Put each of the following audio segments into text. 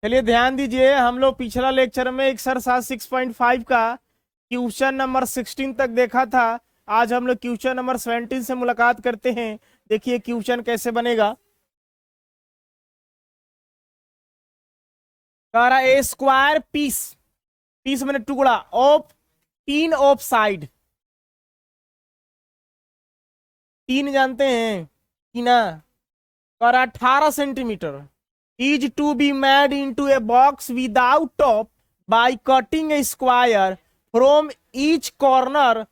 चलिए ध्यान दीजिए, हम लोग पिछला लेक्चर में एक्सरसाइज 6.5 का क्वेश्चन नंबर 16 तक देखा था। आज हम लोग क्वेश्चन नंबर 17 से मुलाकात करते हैं। देखिए क्वेश्चन कैसे बनेगा। कह रहा ए स्क्वायर पीस, पीस मैंने टुकड़ा, ऑफ तीन ऑफ साइड, तीन जानते हैं तीना, कह रहा 18 centimetre, is to be made into a box without top by cutting a square from each corner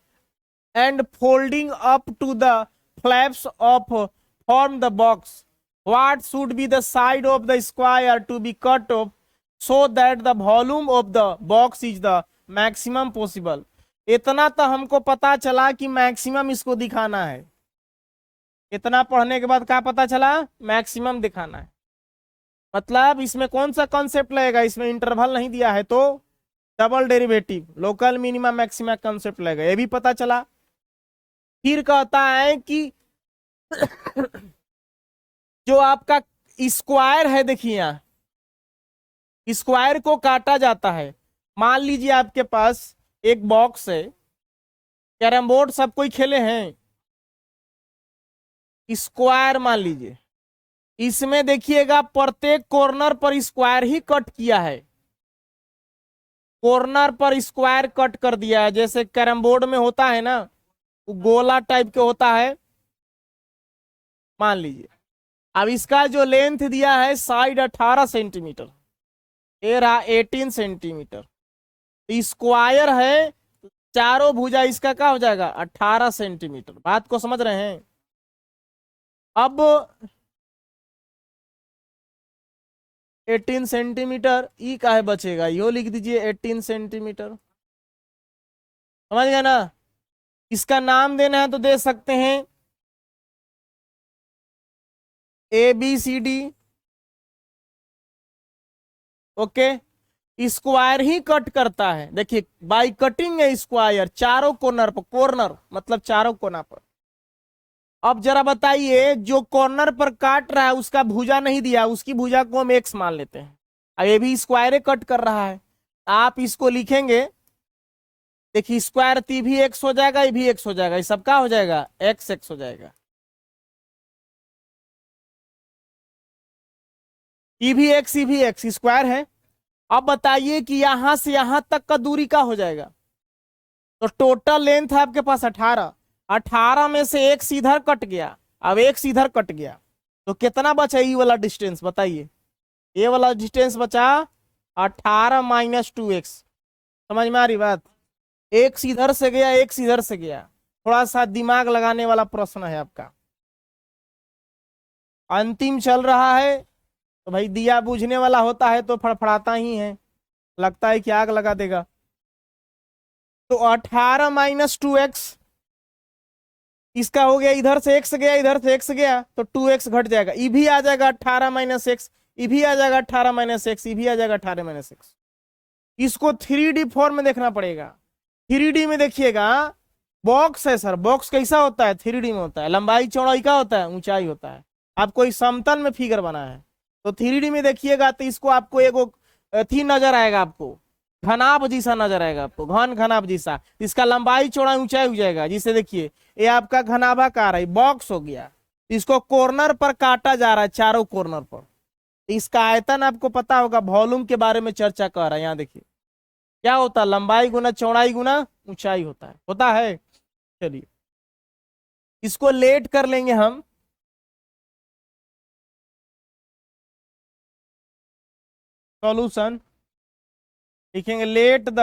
and folding up to the flaps of form the box. What should be the side of the square to be cut off so that the volume of the box is the maximum possible? इतना तो हमको पता चला कि maximum इसको दिखाना है। इतना पढ़ने के बाद क्या पता चला? मैक्सिमम दिखाना है। मतलब इसमें कौन सा कॉन्सेप्ट लगेगा? इसमें इंटरवल नहीं दिया है तो double derivative, local minimum maxima concept लगेगा, ये भी पता चला। फिर कहता है कि जो आपका स्क्वायर है, देखिए यहाँ स्क्वायर को काटा जाता है। मान लीजिए आपके पास एक बॉक्स है, कैरम बोर्ड सब कोई खेले हैं, स्क्वायर मान लीजिए, इसमें देखिएगा प्रत्येक कॉर्नर पर स्क्वायर ही कट किया है, कॉर्नर पर स्क्वायर कट कर दिया है। जैसे कैरम बोर्ड में होता है ना, वो गोला टाइप के होता है, मान लीजिए। अब इसका जो लेंथ दिया है साइड 18 सेंटीमीटर, ये रहा 18 सेंटीमीटर, स्क्वायर है, चारों भुजा इसका क्या हो जाएगा? 18 सेंटीमीटर। बात को समझ रहे हैं? अब 18 सेंटीमीटर ई का है बचेगा, यो लिख दीजिए 18 सेंटीमीटर। समझ गए ना? इसका नाम देना है तो दे सकते हैं ABCD। ओके, स्क्वायर ही कट करता है। देखिए बाई कटिंग है स्क्वायर चारों कॉर्नर पर, कॉर्नर मतलब चारों कोना पर। अब जरा बताइए, जो कॉर्नर पर काट रहा है उसका भुजा नहीं दिया, उसकी भुजा को हम एक्स मान लेते हैं। अब ये भी स्क्वायर कट कर रहा है, आप इसको लिखेंगे, देखिए स्क्वायर ती भी एक्स हो जाएगा, ये भी एक्स हो जाएगा, ये सब का हो जाएगा? एक्स एक्स हो जाएगा। ये भी एक्स, ये भी एक्स, स्क्वायर है। अब बताइए कि यहां से यहां तक का दूरी का हो जाएगा? तो टोटल लेंथ है आपके पास 18, 18 में से एक इधर कट गया, अब एक इधर कट गया, तो कितना बचा ये वाला डिस्टेंस? बताइए, ये वाला डिस्टेंस बचा 18 माइनस 2x। समझ में आ रही बात? एक इधर से गया, एक इधर से गया। थोड़ा सा दिमाग लगाने वाला प्रश्न है आपका, अंतिम चल रहा है तो भाई दिया बुझने वाला होता है तो फड़फड़ाता ही है, लगता है कि आग लगा देगा। तो 18 माइनस 2x, इसका हो गया, इधर से x गया, इधर से x गया, तो 2x घट जाएगा, ये भी आ जाएगा 18 माइनस एक्स, ये भी आ जाएगा 18 माइनस एक्स, ये भी आ जाएगा 18 माइनस एक्स। इसको 3D फॉर्म में देखना पड़ेगा। 3D में देखिएगा, बॉक्स है सर, बॉक्स कैसा होता है? 3D में होता है, लंबाई चौड़ाई का होता है, ऊंचाई होता है। आपको इस समतल में फिगर बना है तो 3D में देखिएगा तो इसको आपको एगो थी नजर आएगा, आपको घनाभ जैसा नजर आएगा, आपको घन घनाभ जैसा। इसका लंबाई चौड़ाई ऊंचाई हो जाएगा। जिसे देखिए ये आपका घनाभाकार है, बॉक्स हो गया, इसको कॉर्नर पर काटा जा रहा है, चारों कॉर्नर पर। इसका आयतन आपको पता होगा, वॉल्यूम के बारे में चर्चा कर रहा है। यहाँ देखिए क्या होता है, लंबाई गुना चौड़ाई गुना ऊंचाई होता है। चलिए इसको लेट कर लेंगे हम, सॉल्यूशन लिखेंगे, let the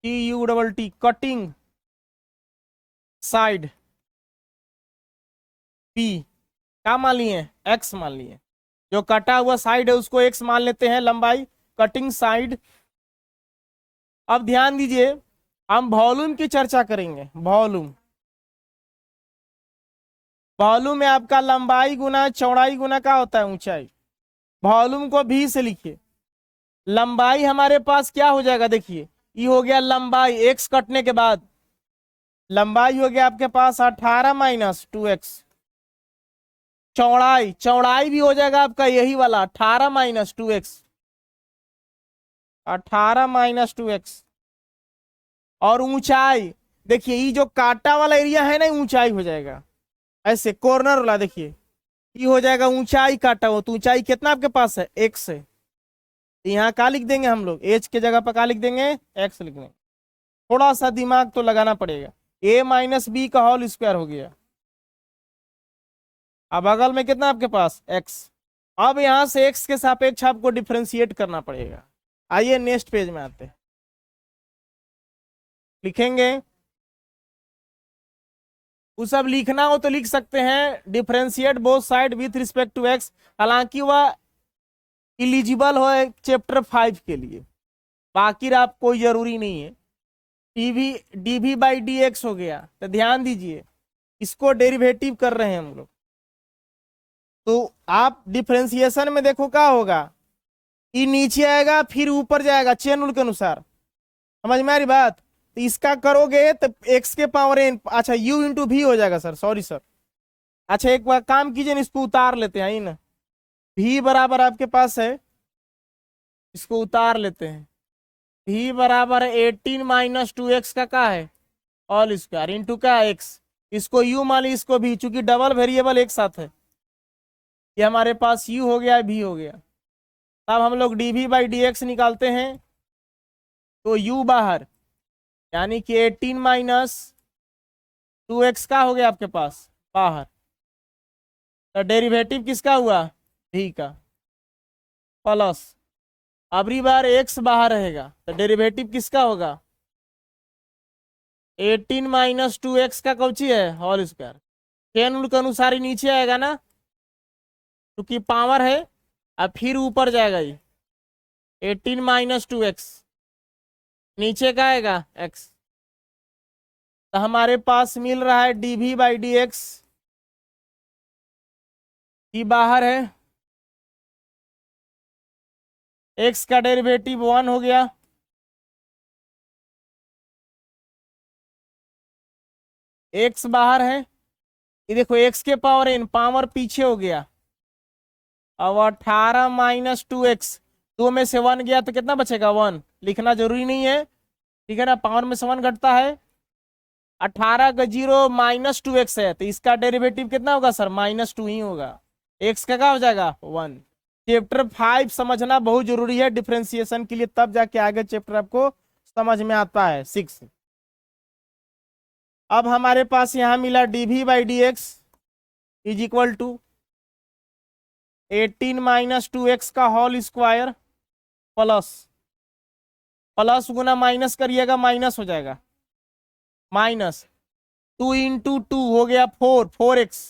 TUT cutting side P क्या मान लिए? X मान लिए। जो कटा हुआ साइड है उसको X मान लेते हैं, लंबाई कटिंग साइड। अब ध्यान दीजिए, हम वॉल्यूम की चर्चा करेंगे। वॉल्यूम, वॉल्यूम में आपका लंबाई गुना चौड़ाई गुना का होता है ऊंचाई। वॉल्यूम को भी से लिखिए। लंबाई हमारे पास क्या हो जाएगा? देखिए ये हो गया लंबाई, एक्स कटने के बाद लंबाई हो गया आपके पास 18 माइनस 2x। चौड़ाई, चौड़ाई भी हो जाएगा आपका यही वाला 18 माइनस 2x, 18 माइनस 2x। और ऊंचाई देखिए, ये जो काटा वाला एरिया है ना, ऊंचाई हो जाएगा ऐसे कॉर्नर वाला, देखिए ये हो जाएगा ऊंचाई काटा हो। तो ऊंचाई कितना आपके पास है, x है। यहाँ क्या लिख देंगे हम लोग, h के जगह पर क्या लिख देंगे, x लिख देंगे। थोड़ा सा दिमाग तो लगाना पड़ेगा। a माइनस बी का होल स्क्वायर हो गया। अब बगल में कितना आपके पास, x। अब यहां से x के सापेक्ष आपको डिफरेंशिएट करना पड़ेगा। आइए नेक्स्ट पेज में आते हैं, लिखेंगे। वो सब लिखना हो तो लिख सकते हैं, differentiate both side with respect to x। हालांकि वह इलिजिबल हो चैप्टर 5 के लिए, बाकी आप कोई जरूरी नहीं है। डी बाई डी एक्स हो गया, तो ध्यान दीजिए इसको डेरिवेटिव कर रहे हैं हम लोग। तो आप डिफरेंशिएशन में देखो क्या होगा, ये नीचे आएगा फिर ऊपर जाएगा चेन रूल के अनुसार। समझ में आ रही बात। तो इसका करोगे तो x के पावर n, अच्छा u इंटू भी हो जाएगा सर, सॉरी सर। अच्छा एक बार काम कीजिए ना, इसको उतार लेते हैं ना। v बराबर आपके पास है, इसको उतार लेते हैं। v बराबर 18 माइनस 2x का क्या है, ऑल स्क्वायर इंटू का x। इसको u मान ली, इसको भी, चूंकि डबल वेरिएबल एक साथ है। ये हमारे पास u हो गया, v हो गया। तब हम लोग dv बाई डी एक्स निकालते हैं, तो u बाहर, यानी कि 18 माइनस 2x का हो गया आपके पास बाहर। तो डेरिवेटिव किसका हुआ, v का, प्लस अबरी बार x बाहर रहेगा, तो डेरिवेटिव किसका होगा, 18 माइनस 2x का कौची है, होल स्क्वायर। चेन रूल के अनुसार ही नीचे आएगा ना, क्योंकि पावर है। अब फिर ऊपर जाएगा ये 18 माइनस 2x, नीचे का आएगा x। तो हमारे पास मिल रहा है dv बाई डी एक्स, ये बाहर है, x का डेरिवेटिव 1 हो गया, x बाहर है। ये देखो x के पावर n, पावर पीछे हो गया। अब 18 माइनस 2x, 2 में से 1 गया तो कितना बचेगा, 1। लिखना जरूरी नहीं है, ठीक है ना, पावर में से 1 घटता है। 18 का 0 माइनस 2x है, तो इसका डेरिवेटिव कितना होगा सर, -2 ही होगा। x का क्या हो जाएगा, 1। चैप्टर 5 समझना बहुत जरूरी है डिफरेंशिएशन के लिए, तब जाके आगे चैप्टर आपको समझ में आता है 6। अब हमारे पास यहां मिला dv by d x is equal to 18 minus 2x का होल स्क्वायर प्लस, प्लस गुना माइनस करिएगा, माइनस हो जाएगा, माइनस 2 इंटू 2 हो गया 4x,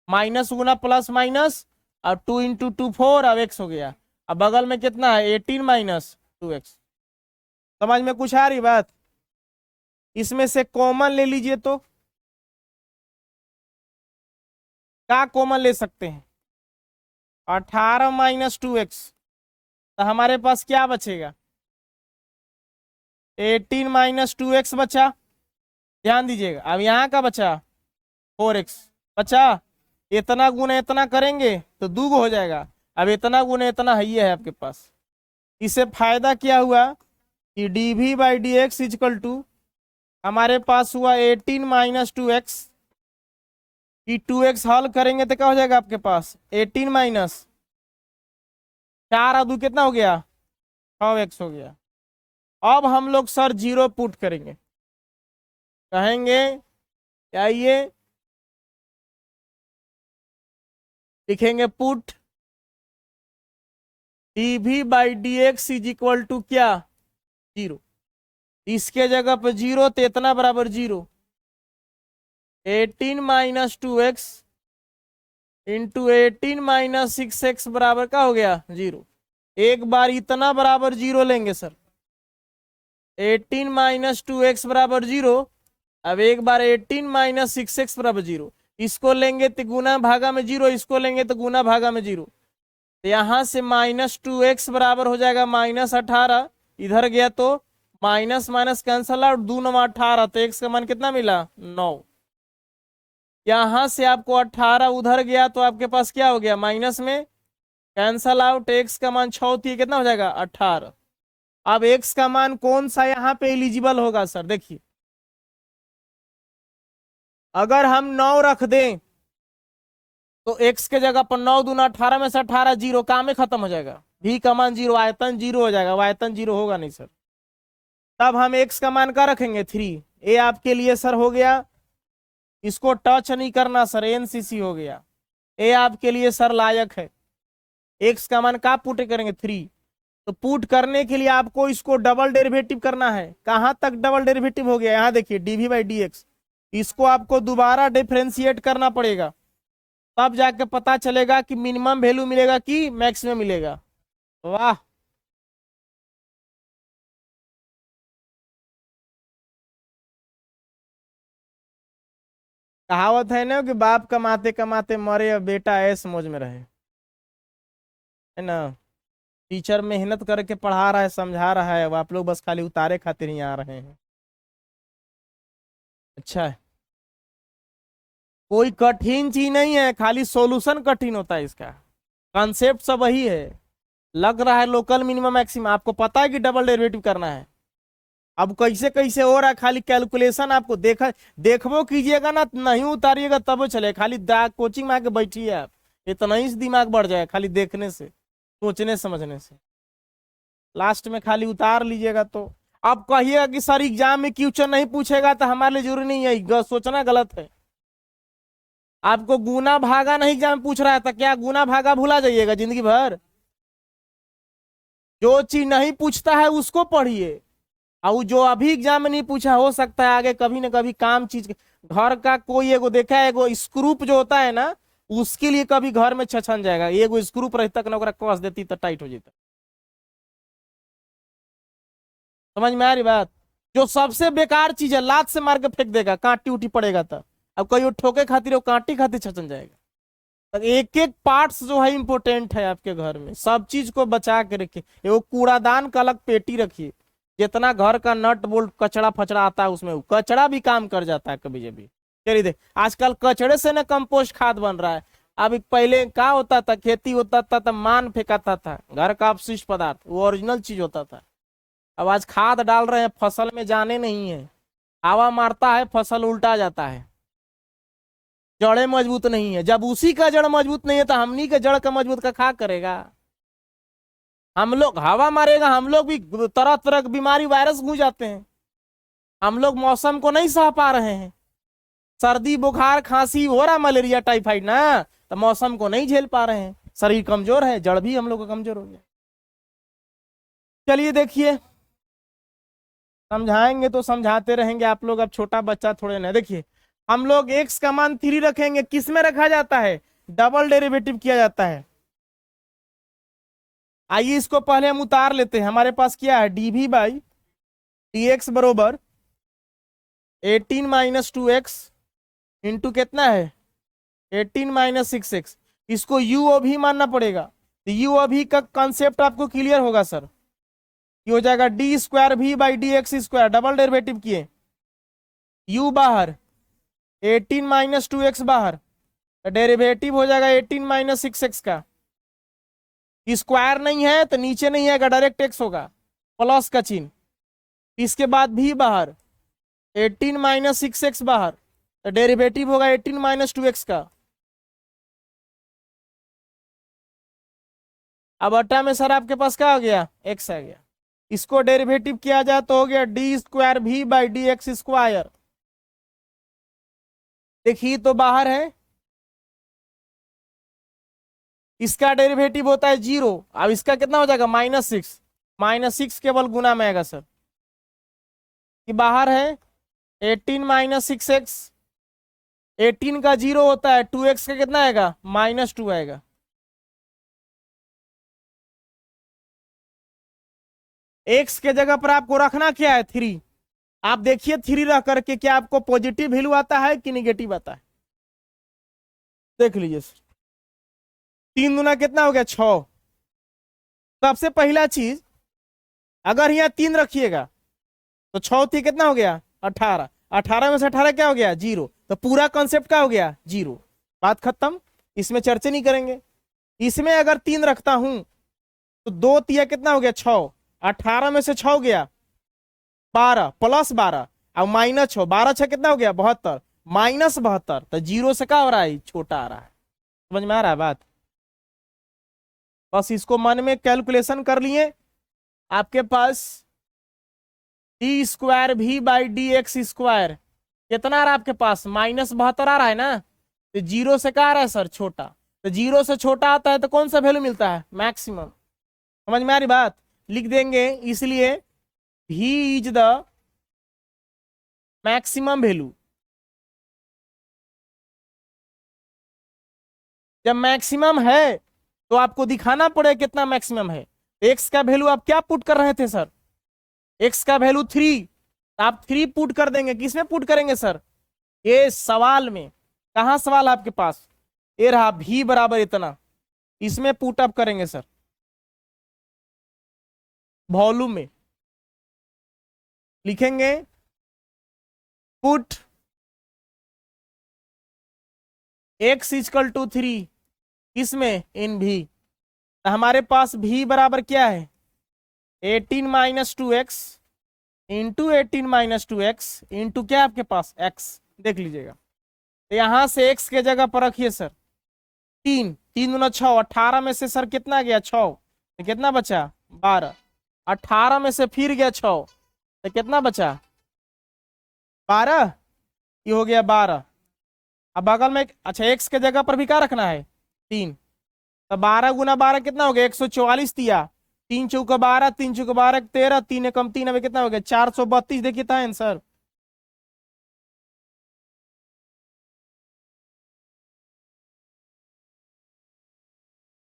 माइनस गुना प्लस माइनस, और 2 इंटू 2 4, अब x हो गया। अब बगल में कितना है, 18 माइनस 2x। समझ में कुछ आ रही बात। इसमें से कॉमन ले लीजिए, तो क्या कॉमन ले सकते हैं, 18 माइनस 2x, तो हमारे पास क्या बचेगा, 18 माइनस 2x बचा। ध्यान दीजिएगा, अब यहाँ का बचा 4x बचा। इतना गुना इतना करेंगे तो 2 हो जाएगा। अब इतना गुना इतना है आपके पास। इससे फायदा क्या हुआ कि dv by d x is equal to हमारे पास हुआ 18 माइनस 2x, कि 2x हल करेंगे तो क्या हो जाएगा आपके पास, 18 माइनस 4 और 2 कितना हो गया, 6x हो गया। अब हम लोग सर 0 पुट करेंगे, कहेंगे क्या, ये लिखेंगे put dv by d x is equal to क्या, 0। इसके जगह पर 0, तो इतना बराबर 0, 18 minus 2x into 18 minus 6x बराबर का हो गया 0। एक बार इतना बराबर 0 लेंगे सर, 18 माइनस 2x बराबर 0। अब एक बार 18 माइनस 6x बराबर 0, इसको लेंगे तो गुना भागा में 0, इसको लेंगे तो गुना भागा में 0। तो यहां से -2x बराबर हो जाएगा -18, इधर गया तो माइनस माइनस कैंसल आउट, 2 9 18, तो x का मान कितना मिला, 9। यहां से आपको 18 उधर गया तो आपके पास क्या हो गया, माइनस में कैंसल आउट, एक्स का मान 6 होती है, कितना हो जाएगा 18। अब एक्स का मान कौन सा यहाँ पे एलिजिबल होगा सर, देखिए अगर हम 9 रख दें तो एक्स के जगह पर 9 दूना 18 में से 18 जीरो, काम में खत्म हो जाएगा, भी का मान जीरो, आयतन जीरो हो जाएगा, आयतन जीरो होगा नहीं सर। तब हम एक्स का मान का रखेंगे 3। ए आपके लिए सर हो गया, इसको टच नहीं करना सर, एनसीसी हो गया। ए आपके लिए सर लायक है। एक्स का मान का पुट करेंगे 3, तो पुट करने के लिए आपको इसको डबल डेरिवेटिव करना है। कहां तक डबल डेरिवेटिव हो गया, यहां देखिए डीवी बाई डी एक्स, इसको आपको दोबारा डिफ्रेंशिएट करना पड़ेगा, तब जाके पता चलेगा कि मिनिमम वैल्यू मिलेगा कि मैक्सिमम मिलेगा। वाह, कहावत है ना कि बाप कमाते कमाते मरे और बेटा ऐस मौज में रहे, है ना। टीचर मेहनत करके पढ़ा रहा है, समझा रहा है, अब आप लोग बस खाली उतारे खातिर ही आ रहे हैं। अच्छा है, कोई कठिन चीज नहीं है, खाली सॉल्यूशन कठिन होता है, इसका कॉन्सेप्ट सब वही है। लग रहा है लोकल मिनिमम मैक्सिमम, आपको पता है कि डबल डेरिवेटिव करना है। अब कैसे कैसे हो रहा है, खाली कैलकुलेशन आपको देखबो कीजिएगा ना, नहीं उतारिएगा तब चले, खाली कोचिंग में आके बैठिए आप, इतना ही दिमाग बढ़ जाए खाली देखने से, सोचने समझने से, लास्ट में खाली उतार लीजिएगा। तो आप कहिएगा कि सर एग्जाम में क्वेश्चन नहीं पूछेगा तो हमारे लिए जरूरी नहीं है, सोचना गलत है। आपको गुना भागा नहीं एग्जाम पूछ रहा था, क्या गुना भागा भूला जाइएगा जिंदगी भर? जो चीज नहीं पूछता है उसको पढ़िए, और जो अभी एग्जाम में नहीं पूछा हो सकता है आगे कभी ना कभी काम चीज, घर का कोई एगो देखा है, एगो स्क्रूप जो होता है ना, उसके लिए कभी घर में छछन जाएगा, एगो स्क्रूप रहता ना, ओकरा कस देती तो टाइट हो जाता। समझ में आ रही बात? जो सबसे बेकार चीज है लात से मार के फेंक देगा, कांटी उटी पड़ेगा तो, अब कोई ठोके खातिर वो कांटी खातिर छछन जाएगा। तो एक एक पार्ट्स जो है इंपॉर्टेंट है आपके घर में, सब चीज को बचा के रखिए। वो कूड़ादान का अलग पेटी रखिए, जितना घर का नट बोल्ट कचड़ा फचड़ा आता है उसमें कचड़ा भी काम कर जाता है कभी कभी। चलिए देख, आजकल कचड़े से ना कंपोस्ट खाद बन रहा है। अब पहले क्या होता था, खेती होता था तो मान फेंकाता था, घर का अपशिष्ट पदार्थ, वो ओरिजिनल चीज होता था। अब आज खाद डाल रहे हैं, फसल में जाने नहीं है, हवा मारता है फसल उल्टा जाता है, जड़ें मजबूत नहीं है। जब उसी का जड़ मजबूत नहीं है तो हमनी के जड़ का मजबूत का खा करेगा। हम लोग हवा मारेगा, हम लोग भी तरह तरह की बीमारी वायरस घुस जाते हैं। हम लोग मौसम को नहीं सह पा रहे हैं, सर्दी बुखार खांसी हो रहा, मलेरिया टाइफाइड ना, तो मौसम को नहीं झेल पा रहे हैं, शरीर कमजोर है, जड़ भी हम लोग का कमजोर हो गया। चलिए देखिए, समझाएंगे तो समझाते रहेंगे आप लोग, अब छोटा बच्चा थोड़े ना। देखिए हम लोग एक्स का मान 3 रखेंगे, किस में रखा जाता है, डबल डेरिवेटिव किया जाता है। आइए इसको पहले हम उतार लेते हैं, हमारे पास क्या है, डीवी बाई डी एक्स बरोबर 18 माइनस 2x इंटू कितना है 18 माइनस 6x, इसको यू अभी मानना पड़ेगा। तो यू अभी का कॉन्सेप्ट आपको क्लियर होगा सर, ये हो जाएगा d square v by d x square, double derivative किए, यू बाहर 18 माइनस 2x बाहर, डेरिवेटिव हो जाएगा 18 माइनस 6x का, स्क्वायर नहीं है तो नीचे नहीं आएगा, डायरेक्ट एक्स होगा, प्लस का चिन्ह, इसके बाद भी बाहर 18 माइनस 6x बाहर, तो डेरिवेटिव होगा 18 माइनस 2x का। अब अट्ठा में सर आपके पास क्या हो गया, x आ गया, इसको डेरिवेटिव किया जाए तो हो गया d square v by d x square. देखिए तो बाहर है, इसका डेरिवेटिव होता है 0, अब इसका कितना हो जाएगा -6, -6 केवल गुना में आएगा सर, कि बाहर है 18 माइनस 6x, 18 का 0 होता है, 2x का कितना आएगा -2 आएगा। x के जगह पर आपको रखना क्या है 3, आप देखिए 3 रख करके क्या आपको पॉजिटिव वैल्यू आता है कि निगेटिव आता है, देख लीजिए सर। 3 दूना कितना हो गया 6। सबसे पहला चीज, अगर यहाँ 3 रखिएगा तो 6 थी कितना हो गया 18, 18 में से 18 क्या हो गया 0, तो पूरा कॉन्सेप्ट क्या हो गया, 0। बात खत्म, इसमें चर्चा नहीं करेंगे। इसमें अगर 3 रखता हूं तो 2 तिया कितना हो गया, 6। 18 में से 6 गया 12 प्लस 12 और माइनस 6, 12 6 कितना हो गया 72, माइनस 72। तो 0 से क्या हो रहा है, छोटा आ रहा है। समझ में आ रहा है बात? बस इसको मन में कैलकुलेशन कर लिए, आपके पास D square v by d x square कितना आ रहा है आपके पास, -72 आ रहा है ना। तो 0 से क्या आ रहा है सर, छोटा। तो 0 से छोटा आता है तो कौन सा वैल्यू मिलता है, मैक्सिमम। समझ में आ रही बात? लिख देंगे, इसलिए भी इज द मैक्सिमम वैल्यू। जब मैक्सिमम है तो आपको दिखाना पड़ेगा कितना मैक्सिमम है। एक्स का वैल्यू आप क्या पुट कर रहे थे सर, एक्स का वैल्यू 3, आप 3 पुट कर देंगे। किसमें पुट करेंगे सर, ये सवाल में। कहा सवाल आपके पास, ये रहा भी बराबर इतना, इसमें पुट अप करेंगे सर, वॉल्यूम में लिखेंगे पुट एक्स इजकल टू 3, इसमें इन भी। तो हमारे पास भी बराबर क्या है, 18 minus 2x into 18 minus 2x into क्या आपके पास x। देख लीजिएगा, तो यहां से x के जगह पर रखिए सर 3, 3 दूना 6, 18 में से सर कितना गया 6, तो कितना बचा 12। 18 में से फिर गया 6, तो कितना बचा 12, ये हो गया 12। अब बगल में अच्छा x के जगह पर भी क्या रखना है 3, तो 12 गुना 12 कितना हो गया 144 दिया, 3 चौका 12, 3 चौका 12 13, 3 कम 3 अभी कितना हो गया 432। देखिए था आंसर।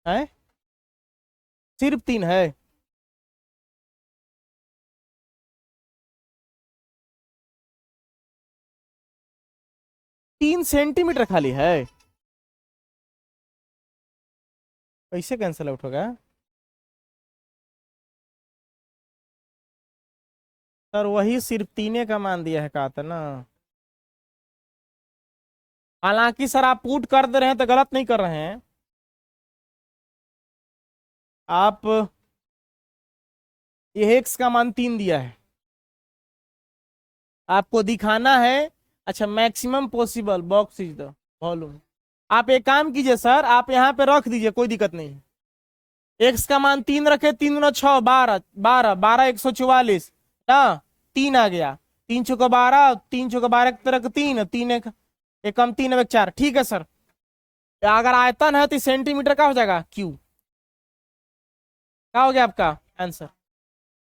है सिर्फ 3 है, 3 सेंटीमीटर खाली है। कैसे कैंसिल आउट होगा सर, वही सिर्फ 3 का मान दिया है कहा था ना। हालांकि सर आप पुट कर दे रहे हैं तो गलत नहीं कर रहे हैं आप, ये एक्स का मान 3 दिया है, आपको दिखाना है। अच्छा maximum possible box is the volume. आप एक काम कीजिए सर, आप यहाँ पे रख दीजिए, कोई दिक्कत नहीं। एक्स का मान 3 रखे, 3 दूना 6, 12 12 12 144 ना, 3 आ गया, 3 चौका 12, 3 चौका 12 तरह 3 3 एक कम 3 एक 4। ठीक है सर, अगर आयतन है तो सेंटीमीटर का हो जाएगा क्यू। क्या हो गया आपका आंसर?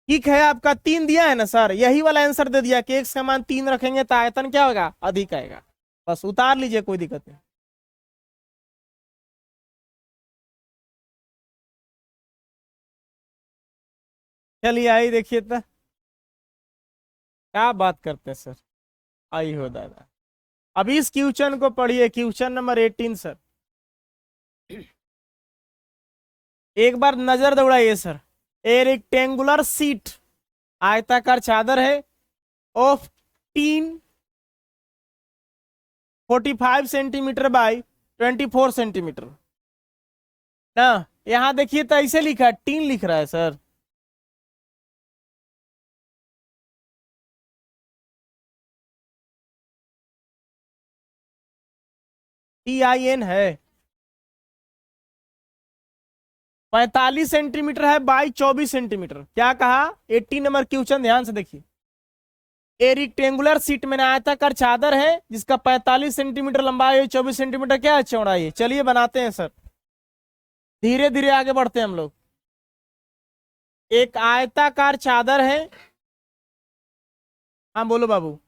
ठीक है, आपका 3 दिया है ना सर, यही वाला आंसर दे दिया कि एक्स का मान 3 रखेंगे तो आयतन क्या होगा, अधिक आएगा। बस उतार लीजिए, कोई दिक्कत नहीं। चलिए आई देखिए तो, क्या बात करते हैं सर, आई हो दादा। अब इस क्वेश्चन को पढ़िए, क्वेश्चन नंबर 18 सर। एक बार नजर दौड़ाइए सर। ए रेक्टेंगुलर सीट, आयताकार चादर है, of tin 45 centimetre by 24 centimetre ना। यहां देखिए तो ऐसे लिखा है, टीन लिख रहा है सर। TIN है, 45 सेंटीमीटर है बाई 24 सेंटीमीटर। क्या कहा, 18 नंबर क्वेश्चन, ध्यान से देखिए। ए रेक्टेंगुलर सीट में आयताकार चादर है जिसका 45 सेंटीमीटर लंबाई है, 24 सेंटीमीटर क्या है चौड़ाई है। चलिए बनाते हैं सर, धीरे धीरे आगे बढ़ते हैं हम लोग। एक आयताकार चादर है, हाँ बोलो बाबू।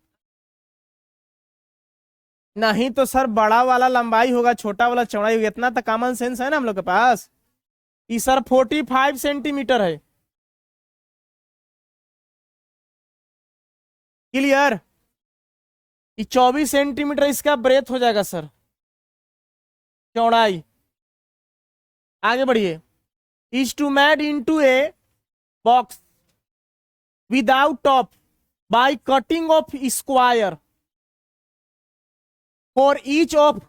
नहीं तो सर बड़ा वाला लंबाई होगा, छोटा वाला चौड़ाई होगा, इतना तो कॉमन सेंस है ना हम लोग के पास। ये सर 45 सेंटीमीटर है। क्लियर? ये 24 सेंटीमीटर इसका ब्रेथ हो जाएगा सर, चौड़ाई। आगे बढ़िए। Is to made into a box without top by cutting off square. for each of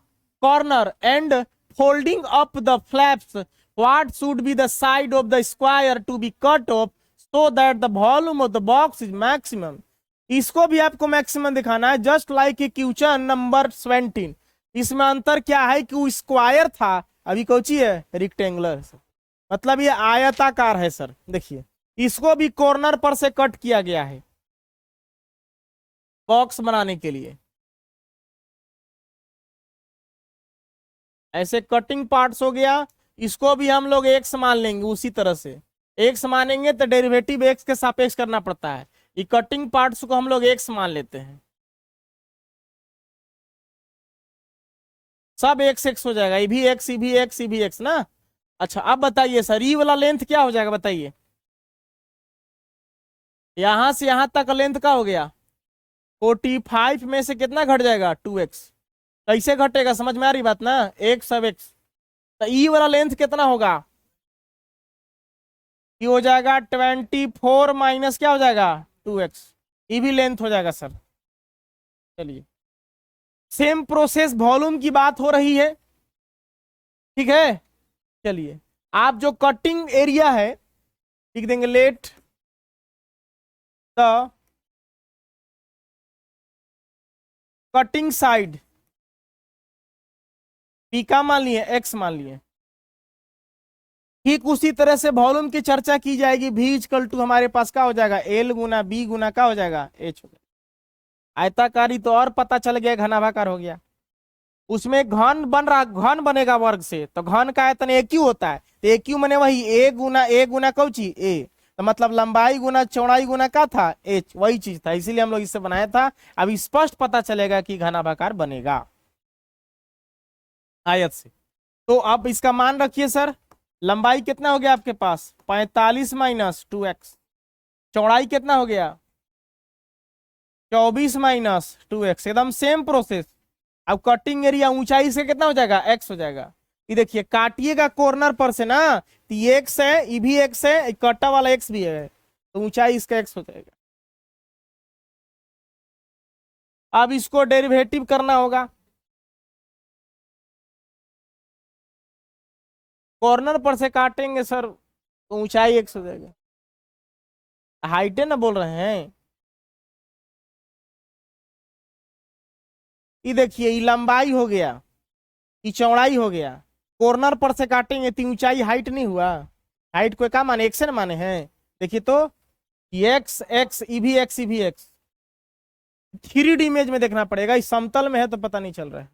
corner and folding up the flaps, what should be the side of the square to be cut off so that the volume of the box is maximum? इसको भी आपको maximum दिखाना है, just like a question number 17। इसमें अंतर क्या है कि वो स्क्वायर था, अभी कौची है रेक्टेंगुलर, मतलब ये आयताकार है सर। देखिए इसको भी कॉर्नर पर से कट किया गया है बॉक्स बनाने के लिए। ऐसे कटिंग पार्ट्स हो गया, इसको भी हम लोग एक्स मान लेंगे, उसी तरह से एक्स मानेंगे तो डेरिवेटिव एक्स के सापेक्ष करना पड़ता है। ये कटिंग पार्ट्स को हम लोग एक्स मान लेते हैं, सब एक्स एक्स हो जाएगा, ये भी एक्स, ये भी एक्स, ये भी एक्स ना। अच्छा अब बताइए सर ये वाला लेंथ क्या हो जाएगा बताइए, यहां से यहां तक लेंथ का हो गया 45 में से कितना घट जाएगा 2x। कैसे घटेगा समझ में आ रही बात ना, एक्स सब एक्स। तो ई वाला लेंथ कितना होगा, ये हो जाएगा 24 माइनस क्या हो जाएगा 2x, ये भी लेंथ हो जाएगा सर। चलिए सेम प्रोसेस वॉल्यूम की बात हो रही है, ठीक है। चलिए आप जो कटिंग एरिया है लिख देंगे, let the cutting side, P का मान लिए एक्स मान लिए। ठीक उसी तरह से वॉल्यूम की चर्चा की जाएगी, भी इक्वल टू हमारे पास क्या हो जाएगा एल गुना बी गुना क्या हो जाएगा एच हो जाएगा। आयताकारी तो और पता चल गया, घनाभाकार हो गया। उसमें घन बन रहा, घन बनेगा वर्ग से, तो घन का आयतन ए क्यू होता है, तो ए क्यू मैंने वही ए गुना कौची ए, तो मतलब लंबाई गुना चौड़ाई गुना क्या था एच, वही चीज था, इसीलिए हम लोग इससे बनाया था। अब स्पष्ट पता चलेगा कि घनाभाकार बनेगा आयत से। तो अब इसका मान रखिए सर, लंबाई कितना हो गया आपके पास 45 माइनस 2x, चौड़ाई कितना हो गया 24 माइनस 2x, एकदम सेम प्रोसेस। अब कटिंग एरिया ऊंचाई से कितना हो जाएगा x हो जाएगा। ये देखिए काटिएगा कॉर्नर पर से ना, तो ये x है, ये भी x है, कटा वाला x भी है, तो ऊंचाई इसका x हो जाएगा। अब इसको डेरिवेटिव करना होगा, कॉर्नर पर से काटेंगे सर तो ऊंचाई x हो जाएगा, हाइट है ना बोल रहे हैं। ये देखिए ये लंबाई हो गया, ये चौड़ाई हो गया, कॉर्नर पर से काटेंगे तो ऊंचाई हाइट नहीं हुआ, हाइट को क्या माने एक्स माने हैं। देखिए तो एक्स एक्स ई भी एक्स, ई भी एक्स, 3D इमेज में देखना पड़ेगा, इस समतल में है तो पता नहीं चल रहा है।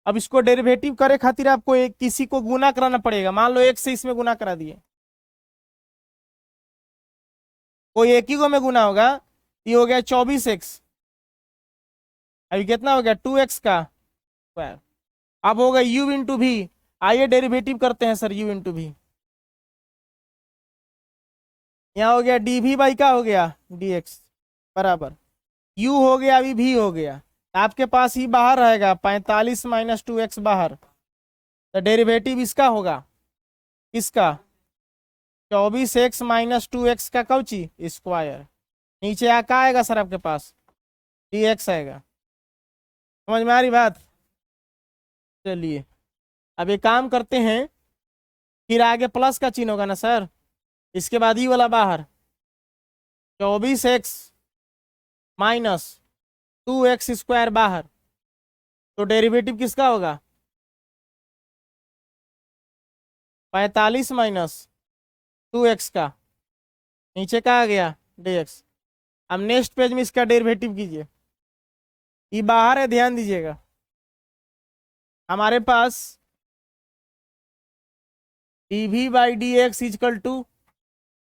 अब इसको डेरिवेटिव करे खातिर आपको एक किसी को गुना कराना पड़ेगा, मान लो एक से इसमें गुना करा दिए, कोई एक ही को में गुना होगा, ये हो गया 24x, अभी कितना हो गया 2x का स्क्वायर। अब होगा u इंटू भी, आइए डेरिवेटिव करते हैं सर u इंटू भी। यहाँ हो गया डी बाई का हो गया dx बराबर u हो गया, अभी भी हो गया, आपके पास ही बाहर रहेगा 45 माइनस 2x बाहर, तो डेरिवेटिव इसका होगा, इसका 24x माइनस 2x का कौची स्क्वायर, नीचे आ का आएगा सर आपके पास dx आएगा। समझ में आ रही बात। चलिए अब एक काम करते हैं, फिर आगे प्लस का चिन्ह होगा ना सर, इसके बाद ये वाला बाहर 24x माइनस 2x स्क्वायर बाहर, तो डेरिवेटिव किसका होगा 45 माइनस 2x का, नीचे का आ गया dx। अब नेक्स्ट पेज में इसका डेरिवेटिव कीजिए, ये बाहर है ध्यान दीजिएगा, हमारे पास dv by d x is equal to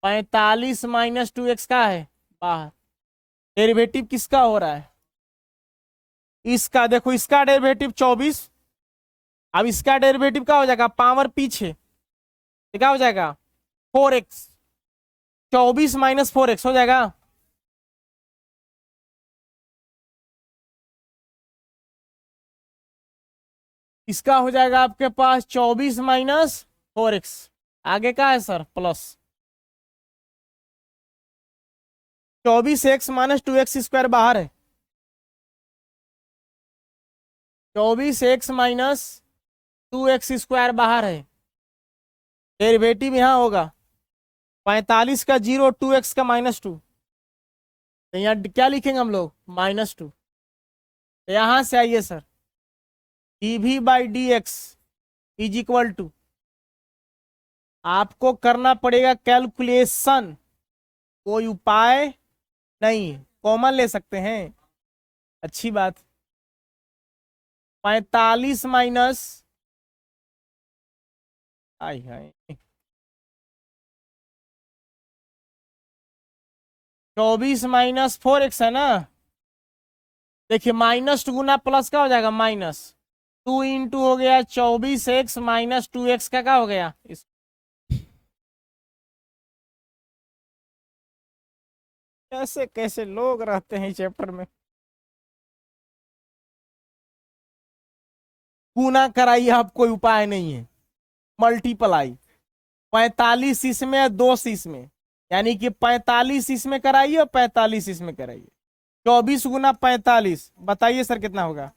45 minus 2x का है बाहर, डेरिवेटिव किसका हो रहा है इसका, देखो इसका डेरिवेटिव 24, अब इसका डेरिवेटिव क्या हो जाएगा पावर पीछे, तो क्या हो जाएगा 4x, 24 माइनस 4x हो जाएगा। इसका हो जाएगा आपके पास 24 माइनस 4x, आगे का है sir plus 24x minus 2x square बाहर है, 24x माइनस 2x² बाहर है, डेरिवेटिव यहाँ होगा 45 का 0, 2x का -2, तो यहाँ क्या लिखेंगे हम लोग -2। तो यहां से आइए sir, dv/dx is equal to, आपको करना पड़ेगा कैलकुलेशन, कोई उपाय नहीं, कॉमन ले सकते हैं, अच्छी बात। 45 माइनस, आई हाय 24 माइनस 4x है ना, देखिए -2 गुना प्लस का हो जाएगा -2 इंटू हो गया 24x माइनस 2x का क्या हो गया इस, कैसे कैसे लोग रहते हैं इस चैप्टर में। गुना कराइए, आप कोई उपाय नहीं है, मल्टीप्लाई 45 इसमें 2 इसमें, यानी कि 45 इसमें कराइए और 45 इसमें कराइए। 24 गुना 45, बताइए सर कितना होगा।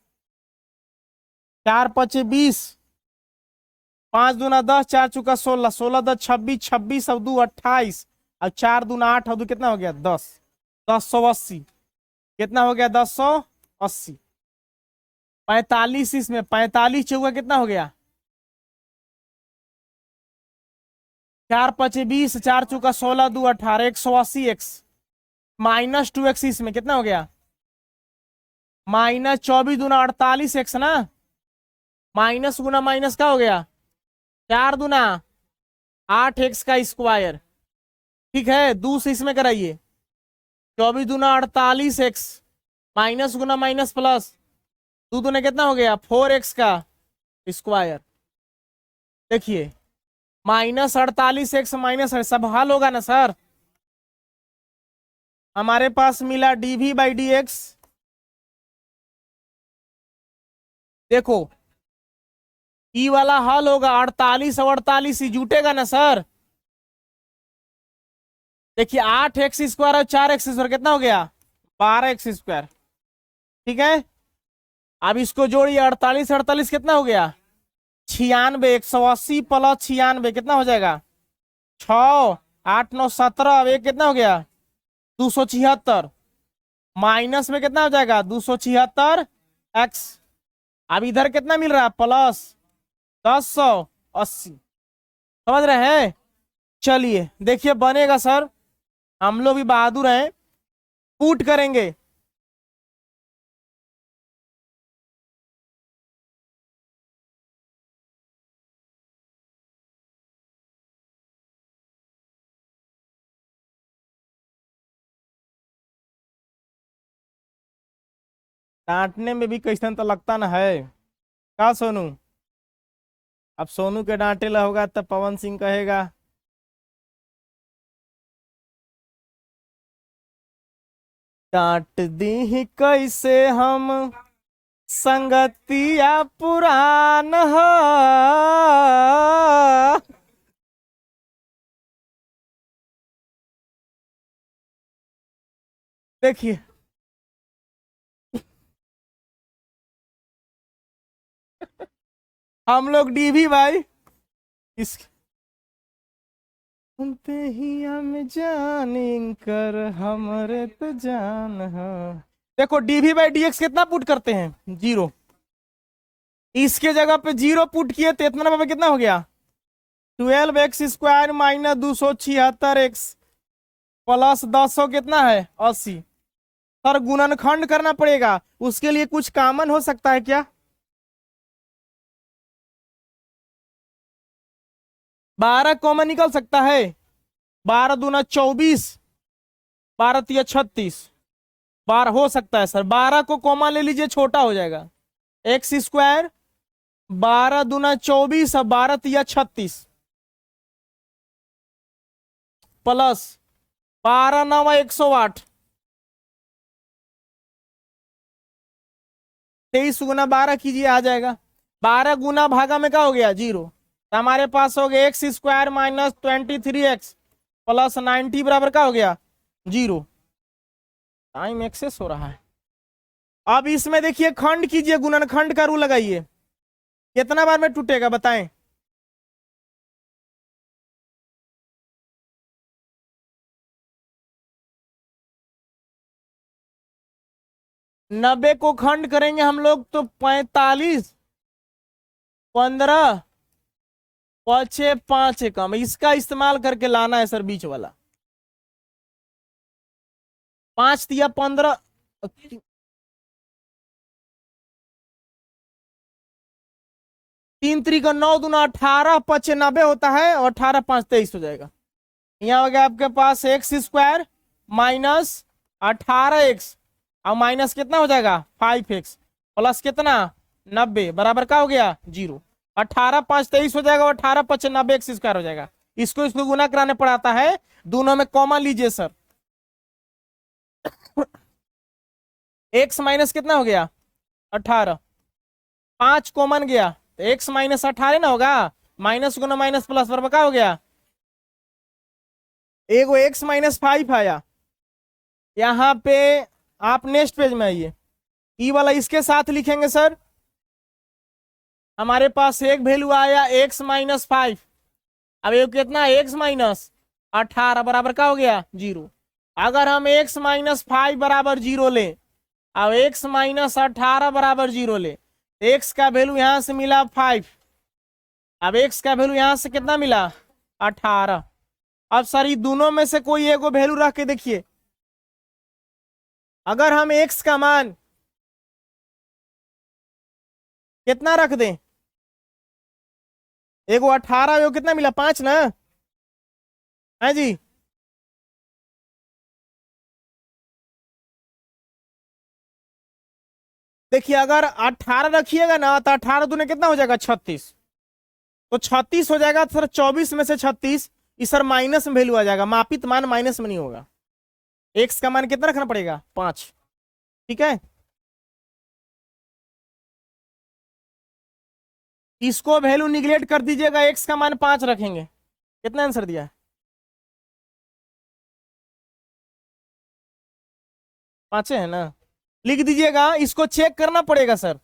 4 5 20, 5 दूना 10, 4 चुका 16, 16 10 26, 26 और 2 28, और 4 दूना 8 और 2 कितना हो गया 10, 1080, कितना हो गया 1080। 45 इसमें, 45 चौका कितना हो गया 4 5 20, 4 चुका 16, 2 18, 180x माइनस 2x इसमें कितना हो गया -24 दूना 48x ना, माइनस गुना माइनस का हो गया 4 दूना 8x का स्क्वायर, ठीक है, दूसरे इसमें कराइए 24 दूना 48x माइनस गुना माइनस प्लस 2 दूने कितना हो गया 4x का स्क्वायर। देखिए -48x माइनस सब हल होगा ना सर, हमारे पास मिला dv/dx, देखो ई वाला हल होगा 48 और 48 ही जुटेगा ना सर, देखिए 8x² और 4x² कितना हो गया 12x², ठीक है। अब इसको जोड़िए 48 48 कितना हो गया 96, 180 प्लस 96 कितना हो जाएगा 6 8 9 17, अब एक कितना हो गया 276, माइनस में कितना हो जाएगा 276x, अब इधर कितना मिल रहा है प्लस 1080, समझ रहे हैं। चलिए देखिए बनेगा सर, हम लोग भी बहादुर हैं, पुट करेंगे डांटने में भी कैसन तो लगता ना है का सोनू, अब सोनू के डांटे ला होगा तब पवन सिंह कहेगा डांट दी कैसे हम संगतिया पुरान हो। देखिए हम लोग डीवी भाई इस सुनते ही हम जान कर हमरे तो जान है। देखो dv/dx कितना पुट करते हैं 0, इसके जगह पे 0 पुट किए तो इतना नंबर कितना हो गया 12x² माइनस 276x प्लस 10 कितना है 80। सर गुणनखंड करना पड़ेगा, उसके लिए कुछ कॉमन हो सकता है क्या, 12 कॉमन निकल सकता है, 12 दूना 24, 12 तिया 36, 12 हो सकता है सर, 12 को कॉमन ले लीजिए छोटा हो जाएगा x², 12 दूना 24 और 12 तिया 36 प्लस 12 9 108, 23 गुना 12 कीजिए आ जाएगा, 12 गुना भागा में क्या हो गया 0, तो हमारे पास हो गया x² माइनस 23x प्लस 90 बराबर क्या हो गया 0। टाइम एक्सेस हो रहा है। अब इसमें देखिए खंड कीजिए, गुणनखंड का रूल लगाइए, कितना बार में टूटेगा बताएं। नब्बे को खंड करेंगे हम लोग तो 45, 15, पचे 5 कम, इसका इस्तेमाल करके लाना है सर बीच वाला। 5 दिया 15, 3 त्रिक 9 दूना 18, 95 होता है, और 18 5 23 हो जाएगा। यहाँ हो गया आपके पास एक्स स्क्वायर माइनस 18x, और माइनस कितना हो जाएगा 5x, प्लस कितना 90 बराबर का हो गया 0। 18 5 23 हो जाएगा, और 18 5 90 एक्स स्क्वायर हो जाएगा। इसको गुना कराने पड़ाता है, दोनों में कॉमा लीजिए सर। x माइनस कितना हो गया 18, 5 कॉमन गया तो x माइनस 18 ना होगा, माइनस गुना माइनस प्लस बराबर का हो गया, एगो x माइनस 5 आया। यहाँ पे आप नेक्स्ट पेज में आइए, ई वाला इसके साथ लिखेंगे सर। हमारे पास एक वैल्यू आया x माइनस 5, अब ये कितना x माइनस 18 बराबर का हो गया 0। अगर हम x माइनस 5 बराबर 0 ले, अब x माइनस 18 बराबर 0 ले, x का वैल्यू यहां से मिला 5, अब x का वैल्यू यहां से कितना मिला 18। अब सर ये दोनों में से कोई एक वैल्यू रख के देखिए, अगर हम x का मान कितना रख दें, एगो 18 वो कितना मिला 5 ना, है जी। देखिए अगर 18 रखिएगा ना तो 18 दूने कितना हो जाएगा 36, तो 36 हो जाएगा सर। 24 में से 36, इस सर माइनस में वैल्यू आ जाएगा, मापित मान माइनस में नहीं होगा। एक्स का मान कितना रखना पड़ेगा 5, ठीक है। इसको वैल्यू निगलेक्ट कर दीजिएगा, एक्स का मान 5 रखेंगे, कितना आंसर दिया है 5 है ना, लिख दीजिएगा। इसको चेक करना पड़ेगा सर,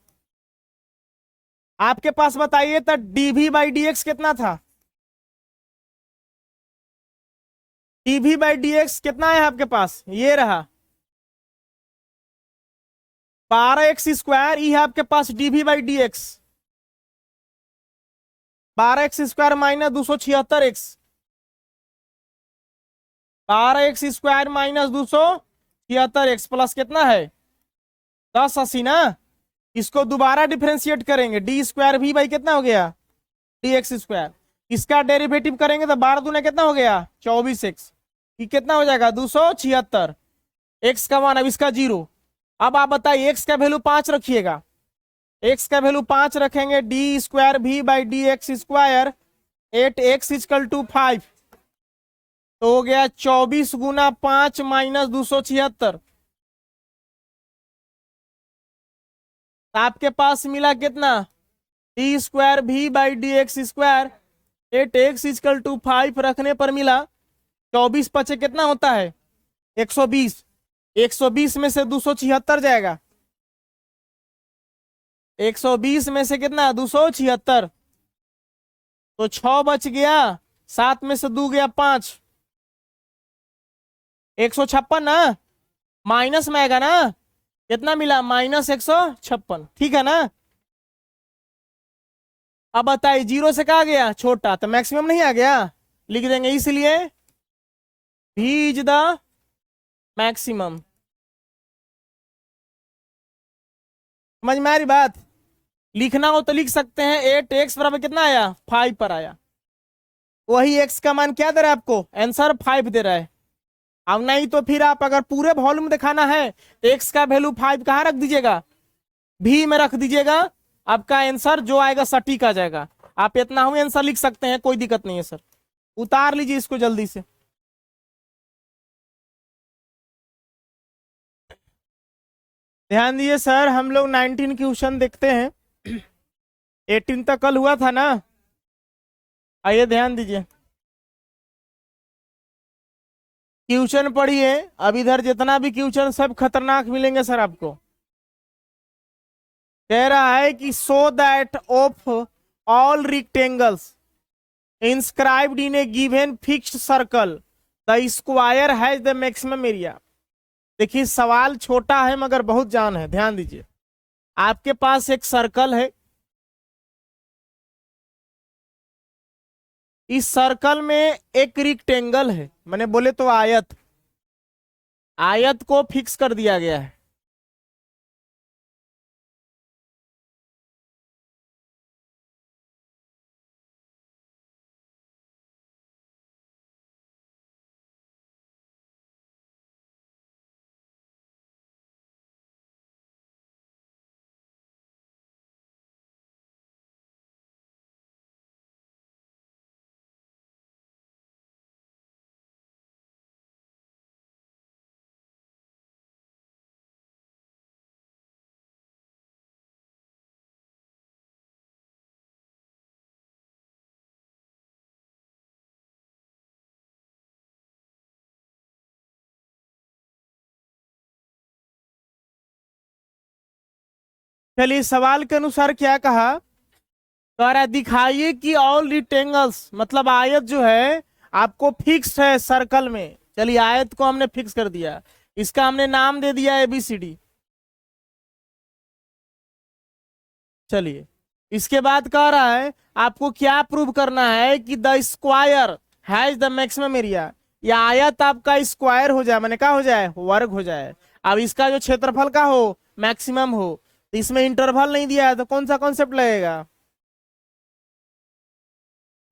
आपके पास बताइए तो डीवी बाई डी एक्स कितना था, डीवी बाई डी एक्स कितना है आपके पास, ये रहा 12x स्क्वायर, ये है आपके पास dv by d x, 12x square minus 276x, 12x square minus 276x plus कितना है 1080 ना। इसको दोबारा डिफरेंशिएट करेंगे, डी स्क्वायर भी भाई कितना हो गया डी एक्स स्क्वायर, इसका डेरिवेटिव करेंगे तो 12 दूने कितना हो गया 24x, ये कितना हो जाएगा 276, एक्स का मान अब इसका 0। अब आप बताइए एक्स का वैल्यू 5 रखिएगा, एक्स का वैल्यू 5 रखेंगे, d square v by d x square 8x equal to 5, तो हो गया 24 गुना 5 माइनस 276, आपके पास मिला कितना d square v by d x square 8x equal to 5 रखने पर मिला 24 पचे कितना होता है 120, 120 में से 276 जाएगा, 120 में से कितना 276, तो 6 बच गया, 7 में से 2 गया 5, 156 ना, माइनस में आएगा ना, कितना मिला माइनस 156, ठीक है ना। अब बताइए 0 से कहा गया छोटा, तो मैक्सिमम नहीं आ गया, लिख देंगे इसलिए भी इज द मैक्सिमम। समझ में आ रही बात, लिखना हो तो लिख सकते हैं 8x बराबर कितना आया 5 पर आया, वही x का मान क्या दे रहा है आपको आंसर 5 दे रहा है। अब नहीं तो फिर आप अगर पूरे वॉल्यूम दिखाना है तो x का वैल्यू 5 कहाँ रख दीजिएगा भी में रख दीजिएगा, आपका आंसर जो आएगा सटीक आ जाएगा। आप इतना हुए आंसर लिख सकते हैं, कोई दिक्कत नहीं है सर। उतार लीजिए इसको जल्दी से। ध्यान दिए सर, हम लोग 19 क्वेश्चन देखते हैं, 18 तक कल हुआ था ना, आइए ध्यान दीजिए क्वेश्चन पढ़िए। अब इधर जितना भी क्वेश्चन सब खतरनाक मिलेंगे सर आपको। कह रहा है कि so that of all rectangles inscribed in A given fixed circle the square has the maximum area. देखिए सवाल छोटा है मगर बहुत जान है, ध्यान दीजिए। आपके पास एक सर्कल है, इस सर्कल में एक रेक्टेंगल है, मैंने बोले तो आयत, आयत को फिक्स कर दिया गया है। चलिए सवाल के अनुसार क्या कहा, कह रहा है दिखाइए कि ऑल रेक्टेंगल्स, मतलब आयत जो है आपको फिक्स है सर्कल में। चलिए आयत को हमने फिक्स कर दिया, इसका हमने नाम दे दिया ABCD। चलिए इसके बाद कह रहा है आपको क्या प्रूव करना है कि the square has the maximum area, या आयत आपका स्क्वायर हो जाए, मैंने कहा हो जाए वर्ग हो जाए। अब इसका जो क्षेत्रफल का हो मैक्सिमम हो, तो इसमें इंटरवल नहीं दिया है, तो कौन सा कॉन्सेप्ट लगेगा,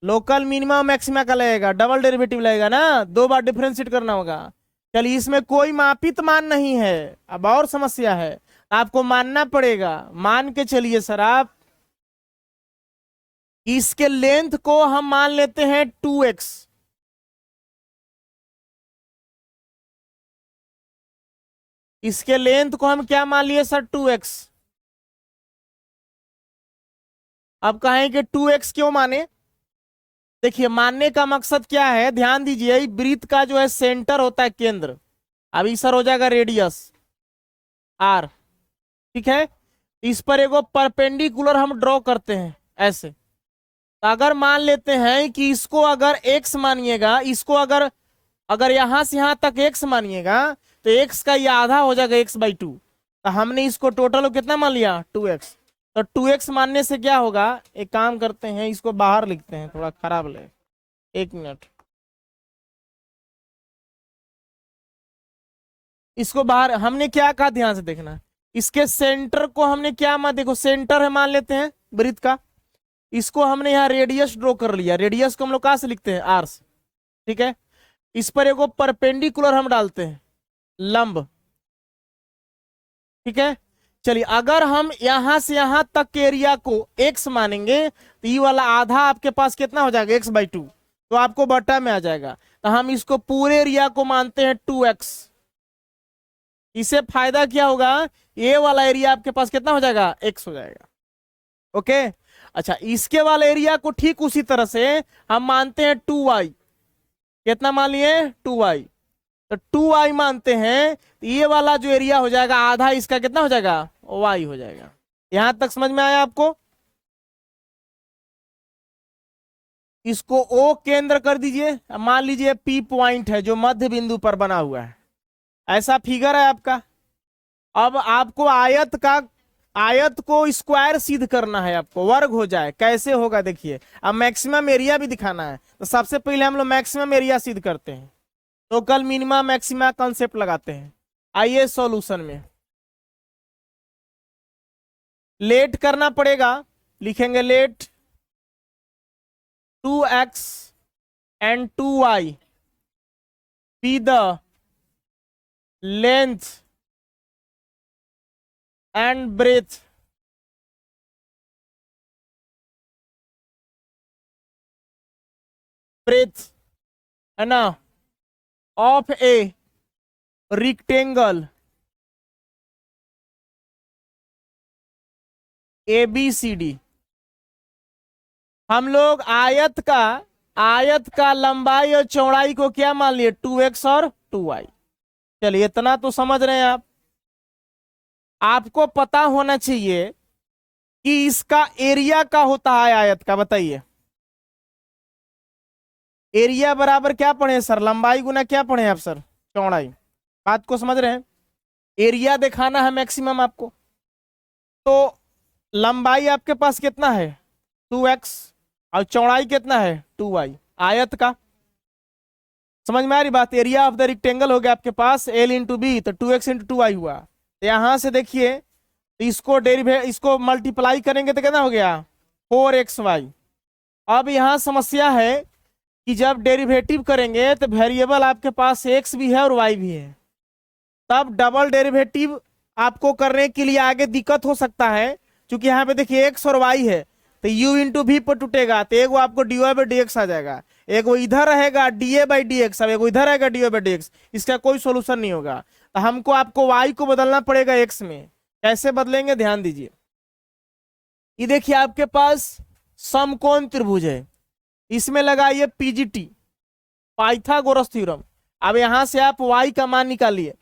लोकल मिनिमम मैक्सिमा का लगेगा, डबल डेरिवेटिव लगेगा ना, 2 बार डिफरेंशिएट करना होगा। चलिए इसमें कोई मापित मान नहीं है, अब और समस्या है, आपको मानना पड़ेगा। मान के चलिए सर आप, इसके लेंथ को हम मान लेते हैं 2x, इसके लेंथ को हम क्या मान लिए सर 2x। अब कहेंगे 2x क्यों माने, देखिए मानने का मकसद क्या है, ध्यान दीजिए, वृत्त का जो है सेंटर होता है केंद्र, अभी सर हो जाएगा रेडियस r, ठीक है। इस पर एगो परपेंडिकुलर हम ड्रॉ करते हैं ऐसे, तो अगर मान लेते हैं कि इसको अगर x मानिएगा, इसको अगर अगर यहां से यहां तक x मानिएगा, तो x का ये आधा हो जाएगा x/2, तो हमने इसको टोटल कितना मान लिया 2x। तो 2x मानने से क्या होगा, एक काम करते हैं इसको बाहर लिखते हैं, थोड़ा खराब लगे, 1 मिनट, इसको बाहर हमने क्या कहा, ध्यान से देखना, इसके सेंटर को हमने क्या मान, देखो सेंटर है मान लेते हैं वृत्त का, इसको हमने यहाँ रेडियस ड्रॉ कर लिया, रेडियस को हम लोग कहाँ से लिखते हैं r से, ठीक है। इस पर एगो परपेंडिकुलर हम डालते हैं लंब, ठीक है। चलिए अगर हम यहां से यहां तक के एरिया को x मानेंगे, तो ये वाला आधा आपके पास कितना हो जाएगा x/2, तो आपको बटा में आ जाएगा, तो हम इसको पूरे एरिया को मानते हैं 2x। इससे फायदा क्या होगा, ये वाला एरिया आपके पास कितना हो जाएगा x हो जाएगा, ओके। अच्छा इसके वाला एरिया को ठीक उसी तरह से हम मानते हैं 2y, कितना मान लिए 2y, तो 2y मानते हैं, तो ये वाला जो एरिया हो जाएगा आधा इसका कितना हो जाएगा y हो जाएगा। यहां तक समझ में आया आपको, इसको O केंद्र कर दीजिए, मान लीजिए P पॉइंट है जो मध्य बिंदु पर बना हुआ है, ऐसा फिगर है आपका। अब आपको आयत को स्क्वायर सिद्ध करना है, आपको वर्ग हो जाए, कैसे होगा देखिए। अब मैक्सिमम एरिया भी दिखाना है, तो सबसे पहले हम लोग मैक्सिमम एरिया सिद्ध करते हैं, तो कल मिनिमा मैक्सिमा कॉन्सेप्ट लगाते हैं। आइए सॉल्यूशन में लेट करना पड़ेगा, लिखेंगे late 2x and 2y be the length and breadth है ना of a rectangle ABCD। हम लोग आयत का लंबाई और चौड़ाई को क्या मान लिए 2x और 2y। चलिए इतना तो समझ रहे हैं आप। आपको पता होना चाहिए कि इसका एरिया का होता है आयत का, बताइए। एरिया बराबर क्या पढ़े सर, लंबाई गुना क्या पढ़े आप सर, चौड़ाई। बात को समझ रहे हैं? एरिया दिखाना है मैक्सिमम आपको, तो लंबाई आपके पास कितना है 2x, और चौड़ाई कितना है 2y आयत का। समझ में आ रही बात? एरिया ऑफ द रेक्टेंगल हो गया आपके पास l इंटू बी, तो 2x इंटू 2y हुआ। तो यहां से देखिए, तो इसको मल्टीप्लाई करेंगे तो कितना हो गया 4xy। अब यहां समस्या है कि जब डेरिवेटिव करेंगे तो वेरिएबल आपके पास x भी है और y भी है, तब डबल डेरिवेटिव आपको करने के लिए आगे दिक्कत हो सकता है, क्योंकि यहाँ पे देखिए x और y है, तो u इंटू भी पर टूटेगा, तो एक आपको dy बाई डी एक्स आ जाएगा, एक वो इधर रहेगा dA बाई डी एक्स, अब एक इधर रहेगा dy बाई डी एक्स, इसका कोई सोल्यूशन नहीं होगा। तो हमको आपको y को बदलना पड़ेगा x में। कैसे बदलेंगे ध्यान दीजिए। ये देखिए आपके पास समकोण त्रिभुज है, इसमें लगाइए पीजीटी, पाइथागोरस थ्योरम। अब यहां से आप y का मान निकालिए,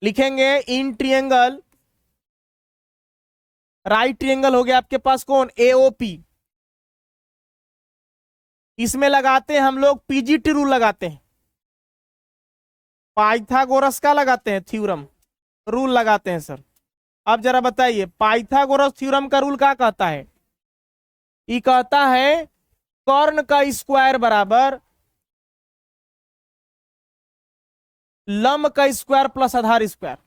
लिखेंगे इन ट्रिएंगल, राइट ट्रिएंगल हो गया आपके पास कौन एओपी, इसमें लगाते हैं हम लोग पीजीटी रूल लगाते हैं, पाइथागोरस का लगाते हैं थ्योरम, रूल लगाते हैं सर। अब जरा बताइए पाइथागोरस थ्योरम का रूल क्या कहता है? ये कहता है कर्ण का स्क्वायर बराबर लंब का स्क्वायर प्लस आधार स्क्वायर,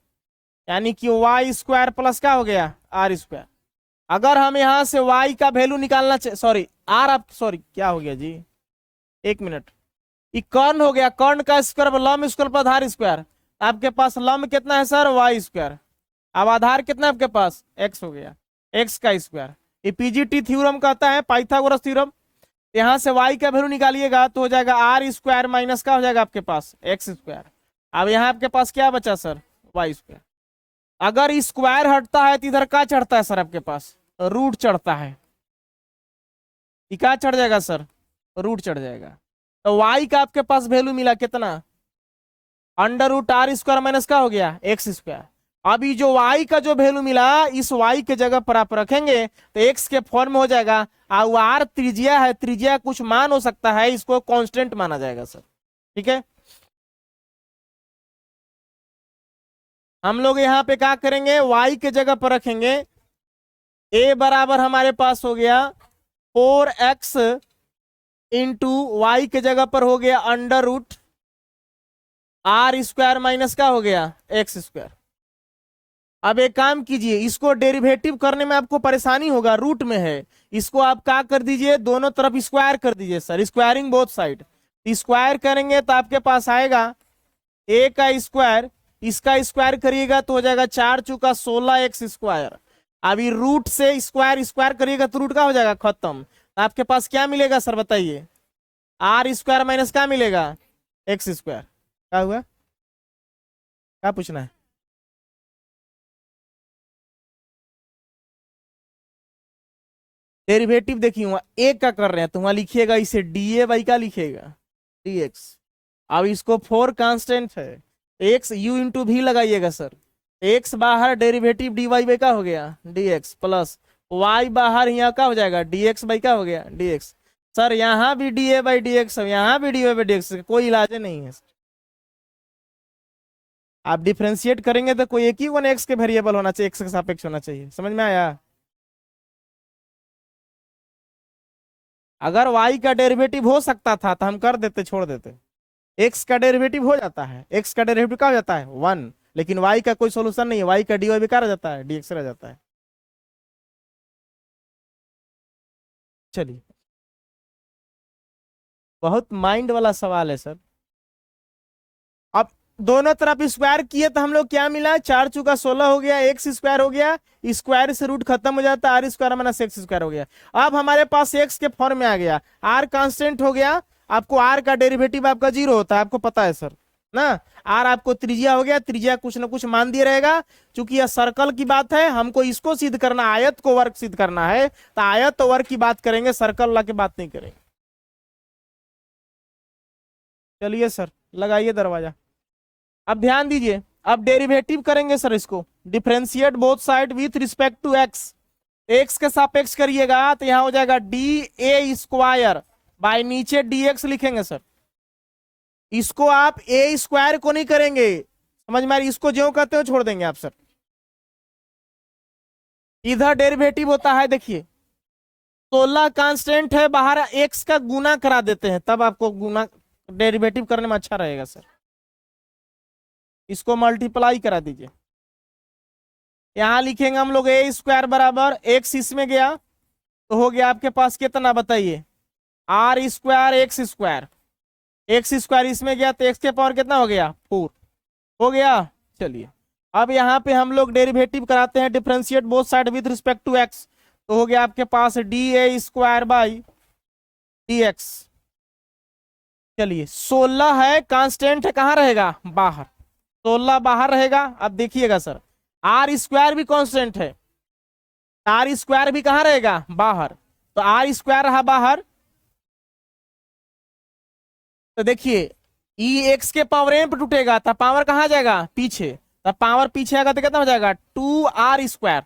यानी कि वाई स्क्वायर प्लस क्या हो गया आर स्क्वायर। अगर हम यहां से y का वैल्यू निकालना चाहिए, सॉरी आर, आप सॉरी क्या हो गया जी, एक मिनट, ये कर्ण हो गया, कर्ण का स्क्वायर लंब स्क्वायर पर आधार स्क्वायर, आपके पास लंब कितना है सर वाई स्क्वायर, अब आधार कितना है आपके पास x हो गया, x का स्क्वायर। ये पीजीटी थ्योरम कहता है पाइथागोरस थ्योरम। यहां से y का वैल्यू निकालिएगा तो हो जाएगा आर स्क्वायर माइनस का हो जाएगा आपके पास एक्स स्क्वायर। अब यहाँ आपके पास क्या बचा सर वाई स्क्वायर। अगर स्क्वायर हटता है तो इधर क्या चढ़ता है सर आपके पास रूट चढ़ता है, ये क्या चढ़ जाएगा सर रूट चढ़ जाएगा। तो y का आपके पास वैल्यू मिला कितना under root r square minus का हो गया एक्स स्क्वायर। अभी जो y का जो वैल्यू मिला इस y के जगह पर आप रखेंगे तो x के फॉर्म में हो जाएगा, और r त्रिज्या है, त्रिज्या कुछ मान हो सकता है, इसको कांस्टेंट माना जाएगा सर। ठीक है, हम लोग यहाँ पे क्या करेंगे y के जगह पर रखेंगे, a बराबर हमारे पास हो गया 4x इंटू वाई के जगह पर हो गया under root r square minus का हो गया एक्स स्क्वायर। अब एक काम कीजिए, इसको डेरिवेटिव करने में आपको परेशानी होगा, रूट में है, इसको आप क्या कर दीजिए दोनों तरफ स्क्वायर कर दीजिए sir, squaring both side. Square करेंगे तो आपके पास आएगा a का स्क्वायर, इसका स्क्वायर करिएगा तो हो जाएगा 4 चौका 16 एक्स स्क्वायर। अभी रूट से स्क्वायर स्क्वायर करिएगा तो रूट का हो जाएगा खत्म, तो आपके पास क्या मिलेगा सर बताइए आर स्क्वायर माइनस क्या मिलेगा एक्स स्क्वायर। क्या हुआ, क्या पूछना है? डेरिवेटिव देखिए वहां एक का कर रहे हैं तो वहां लिखिएगा इसे डी बाई का लिखिएगा डी एक्स। अब इसको 4 कांस्टेंट है, एक्स यू इंटू भी लगाइएगा सर, एक्स बाहर डेरिवेटिव डी वाई बाई का हो गया डी एक्स प्लस वाई बाहर यहाँ का हो जाएगा डी एक्स बाई का हो गया डी एक्स। सर यहाँ भी D A by d x, यहाँ भी D A by d x, कोई इलाज नहीं है। आप डिफ्रेंशिएट करेंगे तो कोई एक ही वन एक्स के वेरिएबल होना चाहिए, एक्स के सापेक्ष होना चाहिए, समझ में आया? अगर y का डेरिवेटिव हो सकता था तो हम कर देते, छोड़ देते। x का डेरिवेटिव हो जाता है, x का डेरिवेटिव क्या हो जाता है 1, लेकिन y का कोई सोल्यूशन नहीं है, y का dy बेकार रह जाता है, dx रह जाता है। चलिए, बहुत माइंड वाला सवाल है सर। अब दोनों तरफ स्क्वायर किए तो हम लोग क्या मिला 4 चौका 16 हो गया, एक्स स्क्वायर हो गया, स्क्वायर से रूट खत्म हो जाता है, r square minus x square हो गया। अब हमारे पास एक्स के फॉर्म में आ गया, आर कांस्टेंट हो गया, आपको आर का डेरिवेटिव आपका 0 होता है, आपको पता है सर ना। आर आपको त्रिज्या हो गया, त्रिज्या कुछ ना कुछ मान दिया रहेगा, क्योंकि यह सर्कल की बात है, हमको इसको सिद्ध करना, आयत को वर्ग सिद्ध करना है, तो आयत तो वर्ग की बात करेंगे, सर्कल वाला की बात नहीं करेंगे। चलिए सर लगाइए दरवाजा। अब ध्यान दीजिए, अब डेरिवेटिव करेंगे सर, इसको differentiate both side with respect to x. X के सापेक्ष करिएगा तो यहां हो जाएगा डी ए स्क्वायर बाय नीचे डी एक्स लिखेंगे सर। इसको आप ए स्क्वायर को नहीं करेंगे, समझ में आ रही, इसको जो कहते हो छोड़ देंगे आप सर। इधर डेरिवेटिव होता है, देखिए 16 कांस्टेंट है, बाहर एक्स का गुना करा देते हैं, तब आपको गुना डेरिवेटिव करने में अच्छा रहेगा सर। इसको मल्टीप्लाई करा दीजिए, यहां लिखेंगे हम लोग ए स्क्वायर बराबर एक्स, इसमें गया तो हो गया आपके पास कितना बताइए, r square x square, x square इसमें गया तो एक्स के पावर कितना हो गया 4 हो गया। चलिए अब यहाँ पे हम लोग डेरिवेटिव कराते हैं, differentiate both side with respect to x, तो हो गया आपके पास d a square by d x. चलिए 16 है कांस्टेंट है, कहाँ रहेगा बाहर, 16 बाहर रहेगा। अब देखिएगा सर आर स्क्वायर भी कांस्टेंट है, आर स्क्वायर भी कहाँ रहेगा बाहर, तो आर स्क्वायर रहा बाहर, तो देखिए ई एक्स के पावर एम पे टूटेगा तो पावर कहाँ जाएगा पीछे, तो पावर पीछे आएगा तो कितना हो जाएगा 2r स्क्वायर।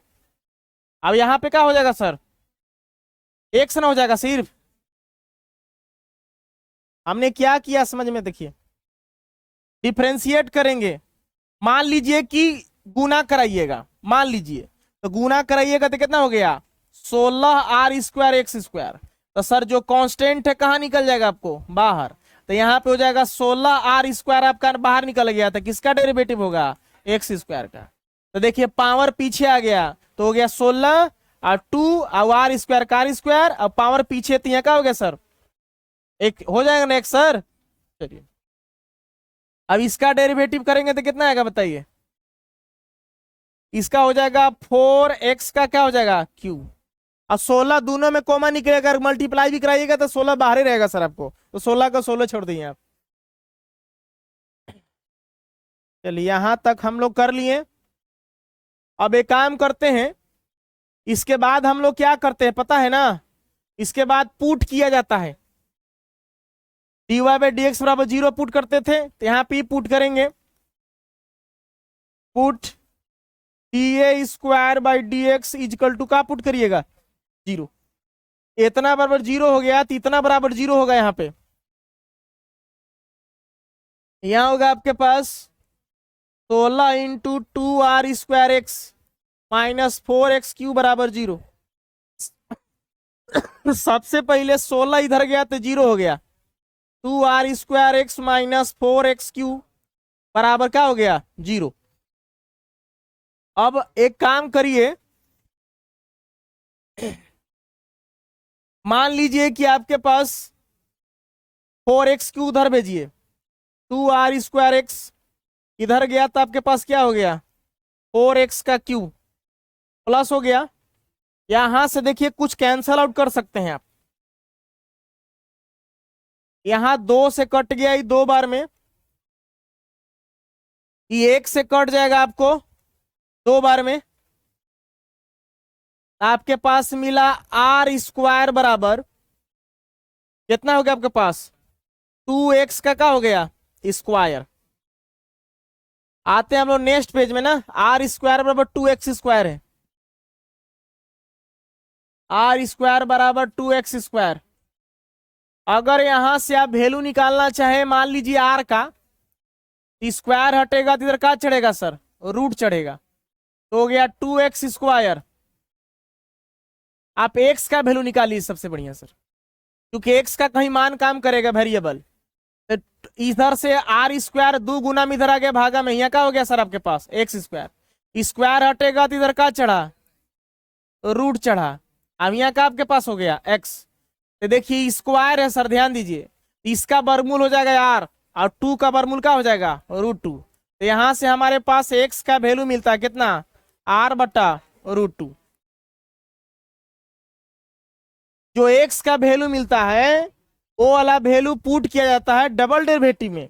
अब यहाँ पे क्या हो जाएगा सर, एक्स ना हो जाएगा सिर्फ, हमने क्या किया समझ में, देखिए डिफरेंशिएट करेंगे, मान लीजिए कि गुना कराइएगा, मान लीजिए तो गुना कराइएगा तो कितना हो गया 16r स्क्वायर एक्स स्क्वायर, तो सर जो कांस्टेंट है कहाँ निकल जाएगा आपको बाहर, तो यहाँ पे हो जाएगा 16r स्क्वायर आपका बाहर निकल गया, तो किसका डेरिवेटिव होगा एक्स स्क्वायर का। तो देखिए पावर पीछे आ गया तो हो गया 16 और 2 और आर स्क्वायर का आर स्क्वायर, और पावर पीछे तो यहाँ का हो गया सर एक हो जाएगा ना एक सर। चलिए अब इसका डेरिवेटिव करेंगे तो कितना आएगा बताइए, इसका हो जाएगा 4x का क्या हो जाएगा क्यू, और 16 दोनों में कॉमन निकलेगा, अगर मल्टीप्लाई भी कराइएगा तो 16 बाहर ही रहेगा सर आपको, तो 16 का 16 छोड़ दिए आप। चलिए यहां तक हम लोग कर लिए। अब एक काम करते हैं, इसके बाद हम लोग क्या करते हैं पता है ना, इसके बाद पुट किया जाता है, dy बाई डी एक्स बराबर 0 पुट करते थे, तो यहाँ पे पुट करेंगे, put d a square by d x is equal to का पुट करिएगा 0, इतना बराबर 0 हो गया तो इतना बराबर 0 होगा, यहाँ पे यहाँ होगा आपके पास 16 into 2r square x minus 4x Q बराबर 0। सबसे पहले 16 इधर गया तो 0 हो गया, 2r square x minus 4x Q बराबर क्या हो गया 0। अब एक काम करिए, मान लीजिए कि आपके पास 4x क्यू उधर भेजिए, 2r स्क्वायर एक्स इधर गया तो आपके पास क्या हो गया 4x का क्यू प्लस हो गया, यहां से देखिए कुछ कैंसल आउट कर सकते हैं आप, यहां 2 से कट गया ये 2 बार में, ये 1 से कट जाएगा आपको 2 बार में, आपके पास मिला आर स्क्वायर बराबर कितना हो गया आपके पास 2x का क्या हो गया स्क्वायर। आते हैं हम लोग नेक्स्ट पेज में ना, आर स्क्वायर बराबर 2x स्क्वायर है, आर स्क्वायर बराबर 2x स्क्वायर। अगर यहां से आप वैल्यू निकालना चाहे मान लीजिए आर का, स्क्वायर हटेगा तो इधर क्या चढ़ेगा सर रूट चढ़ेगा, तो हो गया 2x स्क्वायर। आप x का वैल्यू निकालिए सबसे बढ़िया सर, क्योंकि x का कहीं मान काम करेगा वेरिएबल, तो इधर से आर स्क्वायर 2 गुना में इधर आ गया भागा में, यहाँ क्या हो गया सर आपके पास एक्स स्क्वायर, स्क्वायर हटेगा तो इधर क्या चढ़ा रूट चढ़ा, अब यहाँ का आपके पास हो गया x। तो देखिए स्क्वायर है सर, ध्यान दीजिए, इसका वर्गमूल हो जाएगा यार, और 2 का वर्गमूल क्या हो जाएगा √2, तो यहां से हमारे पास x का वैल्यू मिलता है कितना r बटा √2। जो x का वैल्यू मिलता है वो वाला वैल्यू पुट किया जाता है डबल डेरिवेटिव में,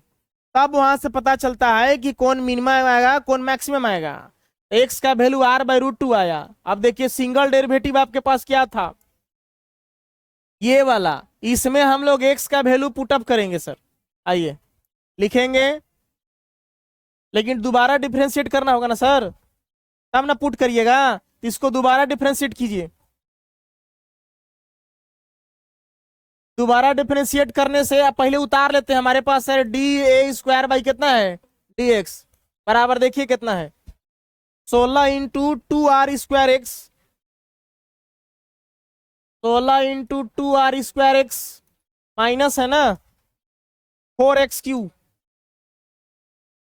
तब वहां से पता चलता है कि कौन मिनिमम आएगा कौन मैक्सिमम आएगा। x का वैल्यू r बाई √2 आया। अब देखिए सिंगल डेरिवेटिव आपके पास क्या था ये वाला, इसमें हम लोग x का वैल्यू पुटअप करेंगे सर, आइए लिखेंगे, लेकिन दोबारा डिफरेंशिएट करना होगा ना सर, तब ना पुट करिएगा, इसको दोबारा डिफरेंशिएट कीजिए, दोबारा डिफरेंशिएट करने से आप पहले उतार लेते हैं, हमारे पास है डी ए स्क्वायर बाई कितना है डी एक्स बराबर देखिए कितना है 16 into 2r² x, 16 into 2r² x minus है ना 4x³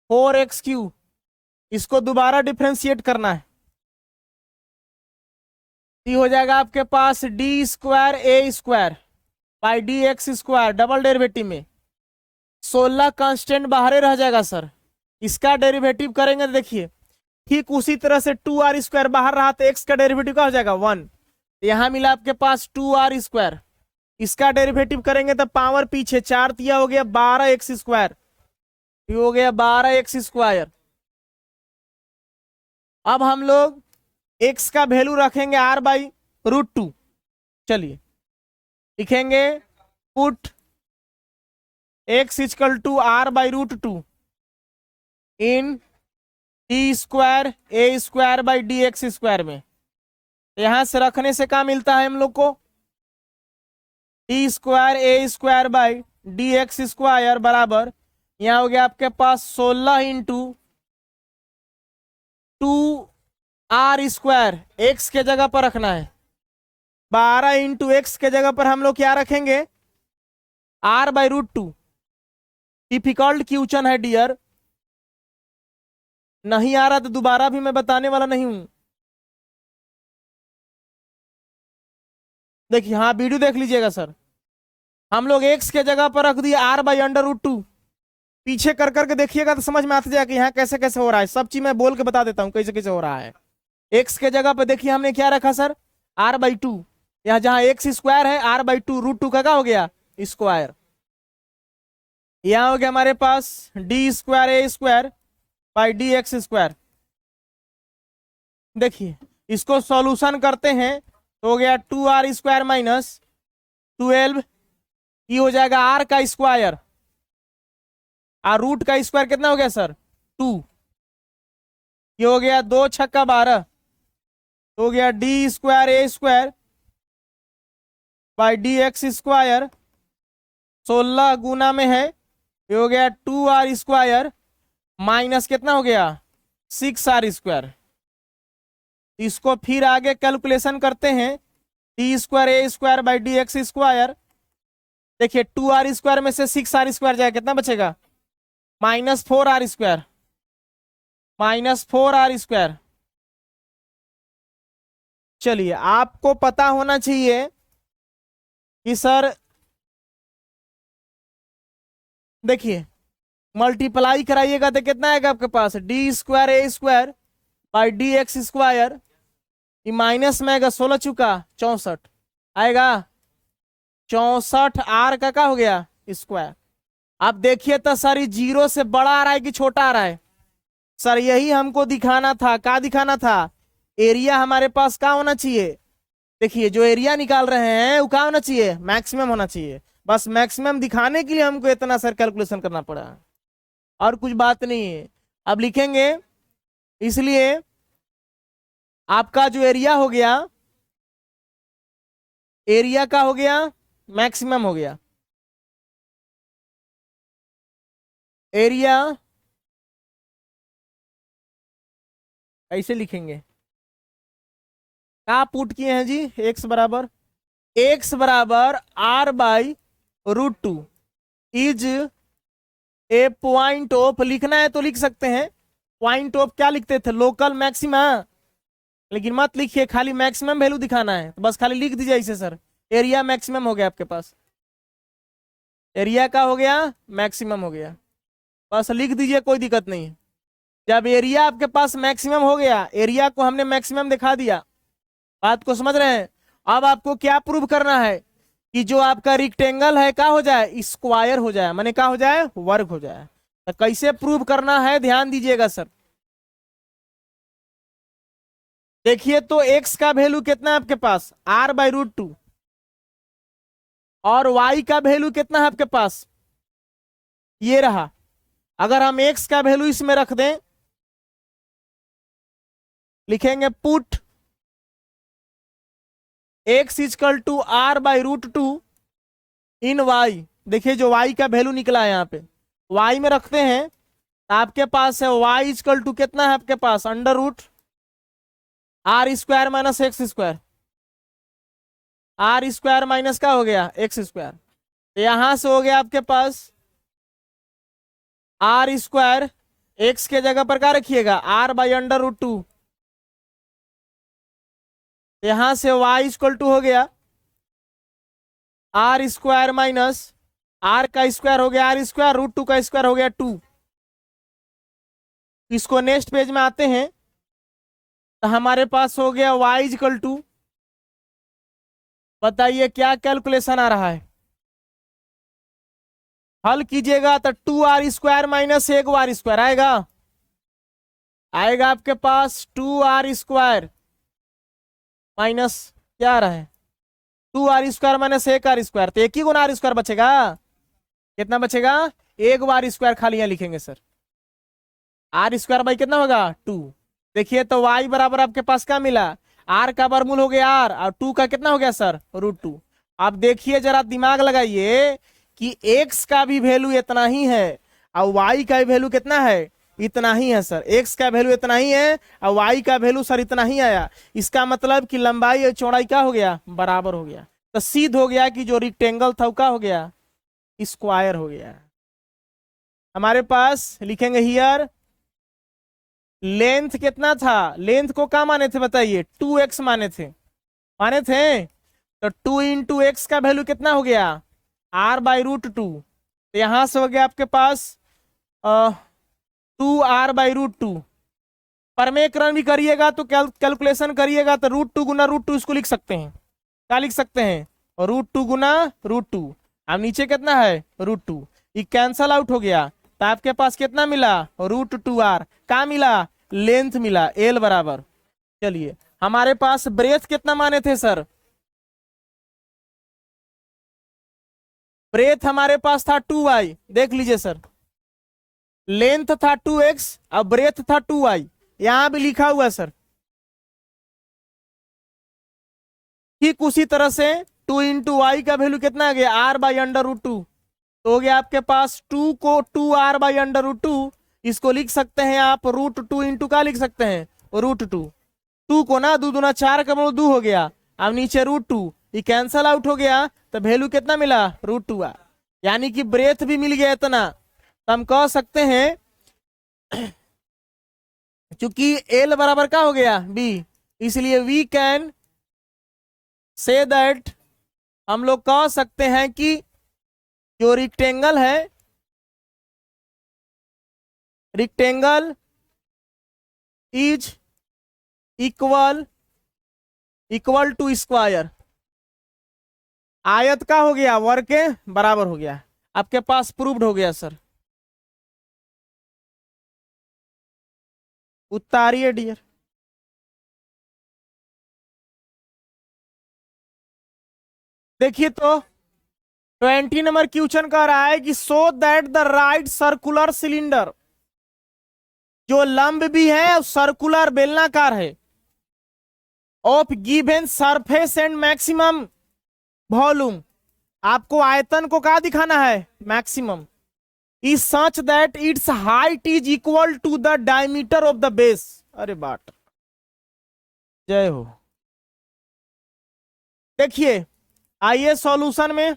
4x³। इसको दोबारा डिफरेंशिएट करना है, ये हो जाएगा आपके पास d² by dx², double derivative में 16 कांस्टेंट बाहर रह जाएगा सर। इसका डेरिवेटिव करेंगे तो देखिए ठीक उसी तरह से 2r² बाहर रहा तो x का डेरिवेटिव क्या हो जाएगा 1, यहां मिला आपके पास 2r²। इसका डेरिवेटिव करेंगे तो पावर पीछे 4 दिया हो गया 12x², हो गया 12x²। अब हम लोग x का वैल्यू रखेंगे r/√2। चलिए लिखेंगे put x = r/√2 in d² a² by dx² में। यहां से रखने से क्या मिलता है हम लोग को d² a² बाई dx² बराबर यहां हो गया आपके पास 16 इंटू 2r², x के जगह पर रखना है 12 इंटू एक्स के जगह पर हम लोग क्या रखेंगे r/√2। डिफिकल्ट क्वेश्चन है डियर, नहीं आ रहा तो दोबारा भी मैं बताने वाला नहीं हूं। देखिए हाँ वीडियो देख लीजिएगा सर। हम लोग x के जगह पर रख दिए r/√2, पीछे कर करके देखिएगा तो समझ में आता जाएगा कि यहाँ कैसे कैसे हो रहा है। सब चीज मैं बोल के बता देता हूँ कैसे कैसे हो रहा है। x के जगह पर देखिए हमने क्या रखा सर r/2, यहाँ जहां x² है r/2 का क्या हो गया स्क्वायर। यहाँ हो गया हमारे पास d² a² बाई dx²। देखिए इसको सॉल्यूशन करते हैं तो हो गया 2r² माइनस 12, ये हो जाएगा r का स्क्वायर और रूट का स्क्वायर कितना हो गया सर 2, ये हो गया 2 छक्का 12, तो हो गया d² a² बाई dx², 16 गुना में है ये हो गया 2r² माइनस कितना हो गया 6r²। इसको फिर आगे कैलकुलेशन करते हैं d² a² बाई dx²। देखिए 2r² में से 6r² जाएगा कितना बचेगा -4r², -4r²। चलिए आपको पता होना चाहिए कि सर देखिए मल्टीप्लाई कराइएगा तो कितना आएगा आपके पास d² a² बाई dx², ये माइनस में आएगा 16 चुका 64 आएगा 64 r का क्या हो गया स्क्वायर। अब देखिए तो सर ये 0 से बड़ा आ रहा है कि छोटा आ रहा है सर, यही हमको दिखाना था। क्या दिखाना था एरिया हमारे पास क्या होना चाहिए। देखिए जो एरिया निकाल रहे हैं वो क्या होना चाहिए मैक्सिमम होना चाहिए। बस मैक्सिमम दिखाने के लिए हमको इतना सर कैलकुलेशन करना पड़ा और कुछ बात नहीं है। अब लिखेंगे इसलिए आपका जो एरिया हो गया एरिया का हो गया मैक्सिमम हो गया। एरिया कैसे लिखेंगे क्या पुट किए हैं जी x बराबर r/√2 is a point of, लिखना है तो लिख सकते हैं पॉइंट ऑफ क्या लिखते थे लोकल मैक्सिमा, लेकिन मत लिखिए खाली मैक्सिमम वैल्यू दिखाना है तो बस खाली लिख दीजिए ऐसे सर एरिया मैक्सिमम हो गया आपके पास, एरिया का हो गया मैक्सिमम हो गया, बस लिख दीजिए कोई दिक्कत नहीं है। जब एरिया आपके पास मैक्सिमम हो गया एरिया को हमने मैक्सिमम दिखा दिया, बात को समझ रहे हैं। अब आपको क्या प्रूव करना है कि जो आपका रेक्टेंगल है क्या हो जाए स्क्वायर हो जाए, माने क्या हो जाए वर्ग हो जाए। तो कैसे प्रूव करना है ध्यान दीजिएगा सर। देखिए तो x का वैल्यू कितना है आपके पास r/√2 और y का वैल्यू कितना है आपके पास ये रहा। अगर हम x का वैल्यू इसमें रख दें लिखेंगे पुट x = r/√2 इन वाई, देखिए जो वाई का वैल्यू निकला है यहाँ पे, वाई में रखते हैं, आपके पास है वाई इजकल टू कितना है आपके पास, under root r square minus x square, r square minus का हो गया एक्स स्क्वायर, तो यहां से हो गया आपके पास आर स्क्वायर, एक्स के जगह पर क्या रखिएगा r by under root two, यहां से वाई इक्वल टू हो गया आर स्क्वायर माइनस आर का स्क्वायर हो गया आर स्क्वायर, रूट टू का स्क्वायर हो गया टू। इसको नेक्स्ट पेज में आते हैं, तो हमारे पास हो गया वाई इक्वल टू, बताइए क्या कैलकुलेशन आ रहा है, हल कीजिएगा तो टू आर स्क्वायर माइनस एक आर स्क्वायर आएगा, आएगा आपके पास टू आर स्क्वायर माइनस क्या आ रहा है टू आर स्क्वायर माइनस एक आर स्क्वायर, तो एक ही गुना आर स्क्वायर बचेगा, कितना बचेगा एक बार स्क्वायर खाली यहाँ लिखेंगे सर, आर स्क्वायर बाई कितना होगा टू। देखिए तो वाई बराबर आपके पास क्या मिला, आर का वर्गमूल हो गया आर और टू का कितना हो गया सर रूट टू। आप देखिए जरा दिमाग लगाइए कि एक्स का भी वैल्यू इतना ही है और वाई का भी वैल्यू कितना है इतना ही है सर, एक्स का वैल्यू इतना ही है और वाई का वैल्यू सर इतना ही आया, इसका मतलब कि लंबाई और चौड़ाई क्या हो गया बराबर हो गया, तो सिद्ध हो गया कि जो रेक्टेंगल था वो क्या हो गया स्क्वायर हो गया। हमारे पास लिखेंगे हियर लेंथ कितना था, लेंथ को क्या माने थे बताइए 2x माने थे, माने थे, तो 2 इंटू एक्स का वैल्यू कितना हो गया r बाई रूट टू, तो यहां से हो गया आपके पास 2r बाई रूट टू, परमेकरण भी करिएगा तो कैलकुलेशन करिएगा तो रूट टू गुना रूट टू इसको लिख सकते हैं, क्या लिख सकते हैं रूट टू गुना रूट टू, अब नीचे कितना है रूट टू, ये कैंसल आउट हो गया, तो आपके पास कितना मिला रूट टू आर, क्या मिला लेंथ मिला एल बराबर। चलिए हमारे पास ब्रेथ कितना माने थे सर, ब्रेथ हमारे पास था 2y, देख लीजिए सर लेंथ था 2x और ब्रेथ था 2y, यहां भी लिखा हुआ है सर, ठीक उसी तरह से 2 इंटू वाई का वैल्यू कितना आ गया r by under root two, तो हो गया आपके पास 2 को 2r by under root to, इसको लिख सकते हैं आप रूट टू इंटू का लिख सकते हैं रूट टू, टू को ना दो दूना चार का मतलब 2 हो गया, अब नीचे रूट टू, ये कैंसल आउट हो गया, तो वैल्यू कितना मिला रूट टू आर, यानी कि ब्रेथ भी मिल गया इतना, तो हम कह सकते हैं क्योंकि एल बराबर का हो गया बी, इसलिए वी कैन से दैट, हम लोग कह सकते हैं कि जो रेक्टेंगल है, rectangle is equal to square, आयत का हो गया वर्ग के बराबर हो गया, आपके पास प्रूव्ड हो गया सर, उतारिए डियर। देखिए तो 20 नंबर क्वेश्चन कह रहा है कि so that the right circular cylinder, जो लंब भी है और सर्कुलर बेलनाकार है, of given surface and maximum volume, आपको आयतन को क्या दिखाना है maximum, is such that its height is equal to the diameter of the base. अरे बाट जय हो। देखिए आइए सॉल्यूशन में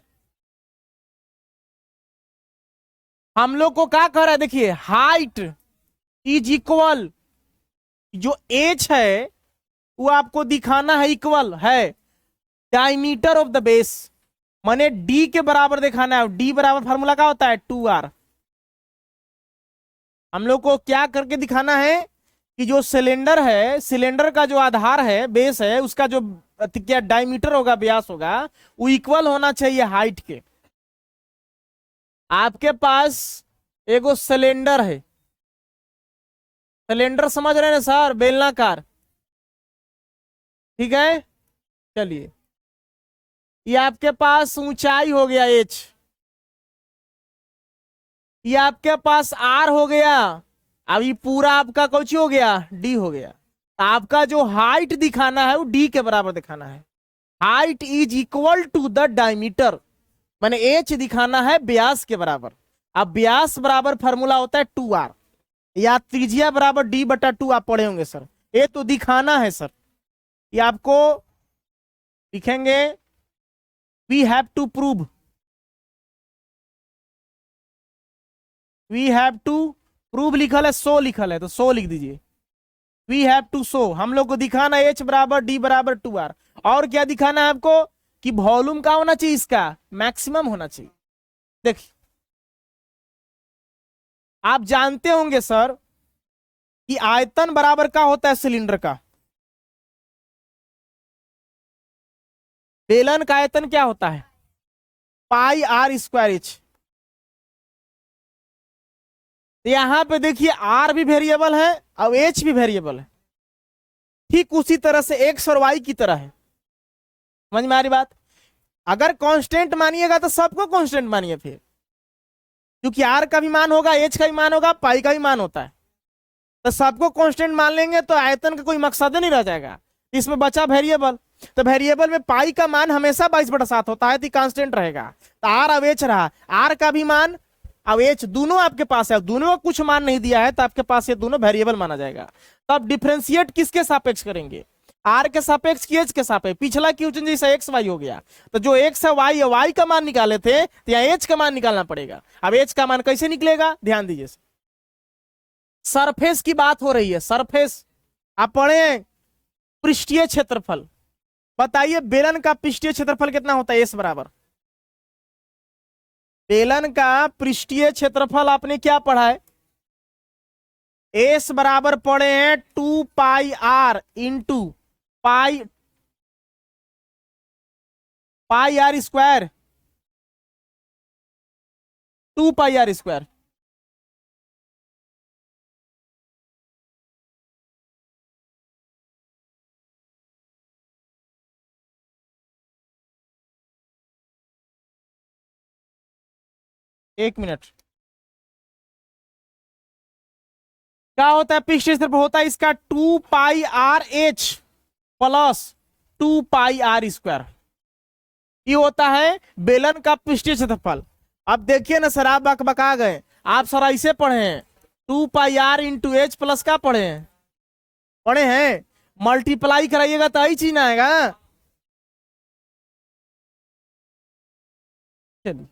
हम लोग को क्या कर रहा है, देखिए हाइट इज इक्वल, जो एच है वो आपको दिखाना है इक्वल है डायमीटर ऑफ द बेस, माने डी के बराबर दिखाना है, डी बराबर फार्मूला क्या होता है 2r। हम लोग को क्या करके दिखाना है कि जो सिलेंडर है, सिलेंडर का जो आधार है बेस है, उसका जो क्या डायमीटर होगा व्यास होगा वो इक्वल होना चाहिए हाइट के। आपके पास एगो सिलेंडर है, सिलेंडर समझ रहे हैं ना सर, बेलनाकार, ठीक है, चलिए ये आपके पास ऊंचाई हो गया h, ये आपके पास r हो गया, अब ये पूरा आपका कुछ हो गया d हो गया, आपका जो हाइट दिखाना है वो d के बराबर दिखाना है, height is equal to the diameter, मैंने एच दिखाना है व्यास के बराबर। अब व्यास बराबर फॉर्मूला होता है 2r, या त्रिज्या बराबर d/2 आप पढ़े होंगे सर। ये तो दिखाना है सर, ये आपको लिखेंगे we have to prove, we have to prove लिखल है, सो लिखल है तो सो लिख दीजिए। वी हैव टू शो, हम लोग को दिखाना है एच बराबर डी बराबर 2r। और क्या दिखाना है आपको कि वॉल्यूम का होना चाहिए, इसका मैक्सिमम होना चाहिए। देखिए आप जानते होंगे सर कि आयतन बराबर का होता है सिलेंडर का, बेलन का आयतन क्या होता है पाई आर स्क्वायर एच। यहां पे देखिए आर भी वेरिएबल है और एच भी वेरिएबल है, ठीक उसी तरह से एक्स और वाई की तरह है। समझ में आ रही बात? अगर कांस्टेंट मानिएगा तो सबको कांस्टेंट मानिए फिर, क्योंकि आर का भी मान होगा, एच का भी मान होगा, पाई का भी मान होता है, तो सबको कांस्टेंट मान लेंगे तो आयतन का कोई मकसद नहीं रह जाएगा। इसमें बचा वेरिएबल, तो वेरिएबल में पाई का मान हमेशा 22/7 होता है, तो कांस्टेंट रहेगा। तो आर अब एच रहा, आर का भी मान अब एच दोनों आपके पास है, दोनों को कुछ मान नहीं दिया है तो आपके पास ये दोनों वेरिएबल माना जाएगा। तो आप डिफरेंशिएट किसके सापेक्ष करेंगे, आर के सापेक्ष की एच के सापेक्ष। पिछला क्वेश्चन जैसा एक्स वाई हो गया, तो जो एक्स है वाई है, वाई का मान निकाले थे तो यहाँ एच का मान निकालना पड़ेगा। अब एच का मान कैसे निकलेगा, ध्यान दीजिए। सरफेस की बात हो रही है, सरफेस आप पढ़े पृष्ठीय क्षेत्रफल। बताइए बेलन का पृष्ठीय क्षेत्रफल कितना होता है, एस बराबर। बेलन का पृष्ठीय क्षेत्रफल आपने क्या पढ़ा है, एस बराबर पढ़े हैं 2πr into pi r square, 2πr square. एक मिनट, क्या होता है पृष्ठीय क्षेत्रफल, होता है इसका 2πrh प्लस 2πr स्क्वायर, ये होता है बेलन का पृष्ठीय क्षेत्रफल। अब देखिए ना सर, आप बका गए, आप सर ऐसे पढ़े हैं 2πr इंटू एच प्लस का पढ़े हैं, मल्टीप्लाई कराइएगा तो ही चीज आएगा। चलिए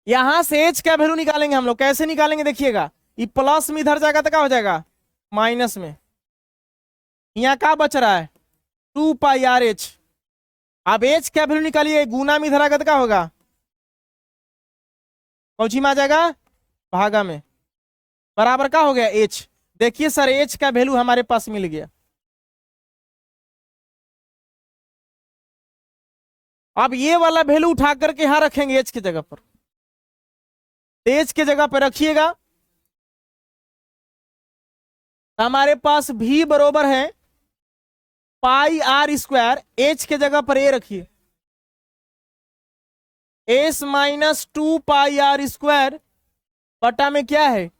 यहां से एच का वैल्यू निकालेंगे हम लोग, कैसे निकालेंगे देखिएगा, ये प्लस में इधर जाएगा तो क्या हो जाएगा माइनस में, यहाँ क्या बच रहा है 2πrh। अब एच का वैल्यू निकालिए, गुना में इधर आएगा तो क्या होगा, कौची में आ जाएगा भागा में, बराबर का हो गया एच। देखिए सर एच का वैल्यू हमारे पास मिल गया। अब ये वाला वैल्यू उठा करके यहां रखेंगे एच की जगह पर, एच की जगह पर रखिएगा, हमारे पास भी बरोबर है पाई आर स्क्वायर, एच के जगह पर ए रखिए, एस माइनस 2πr स्क्वायर बटा में क्या है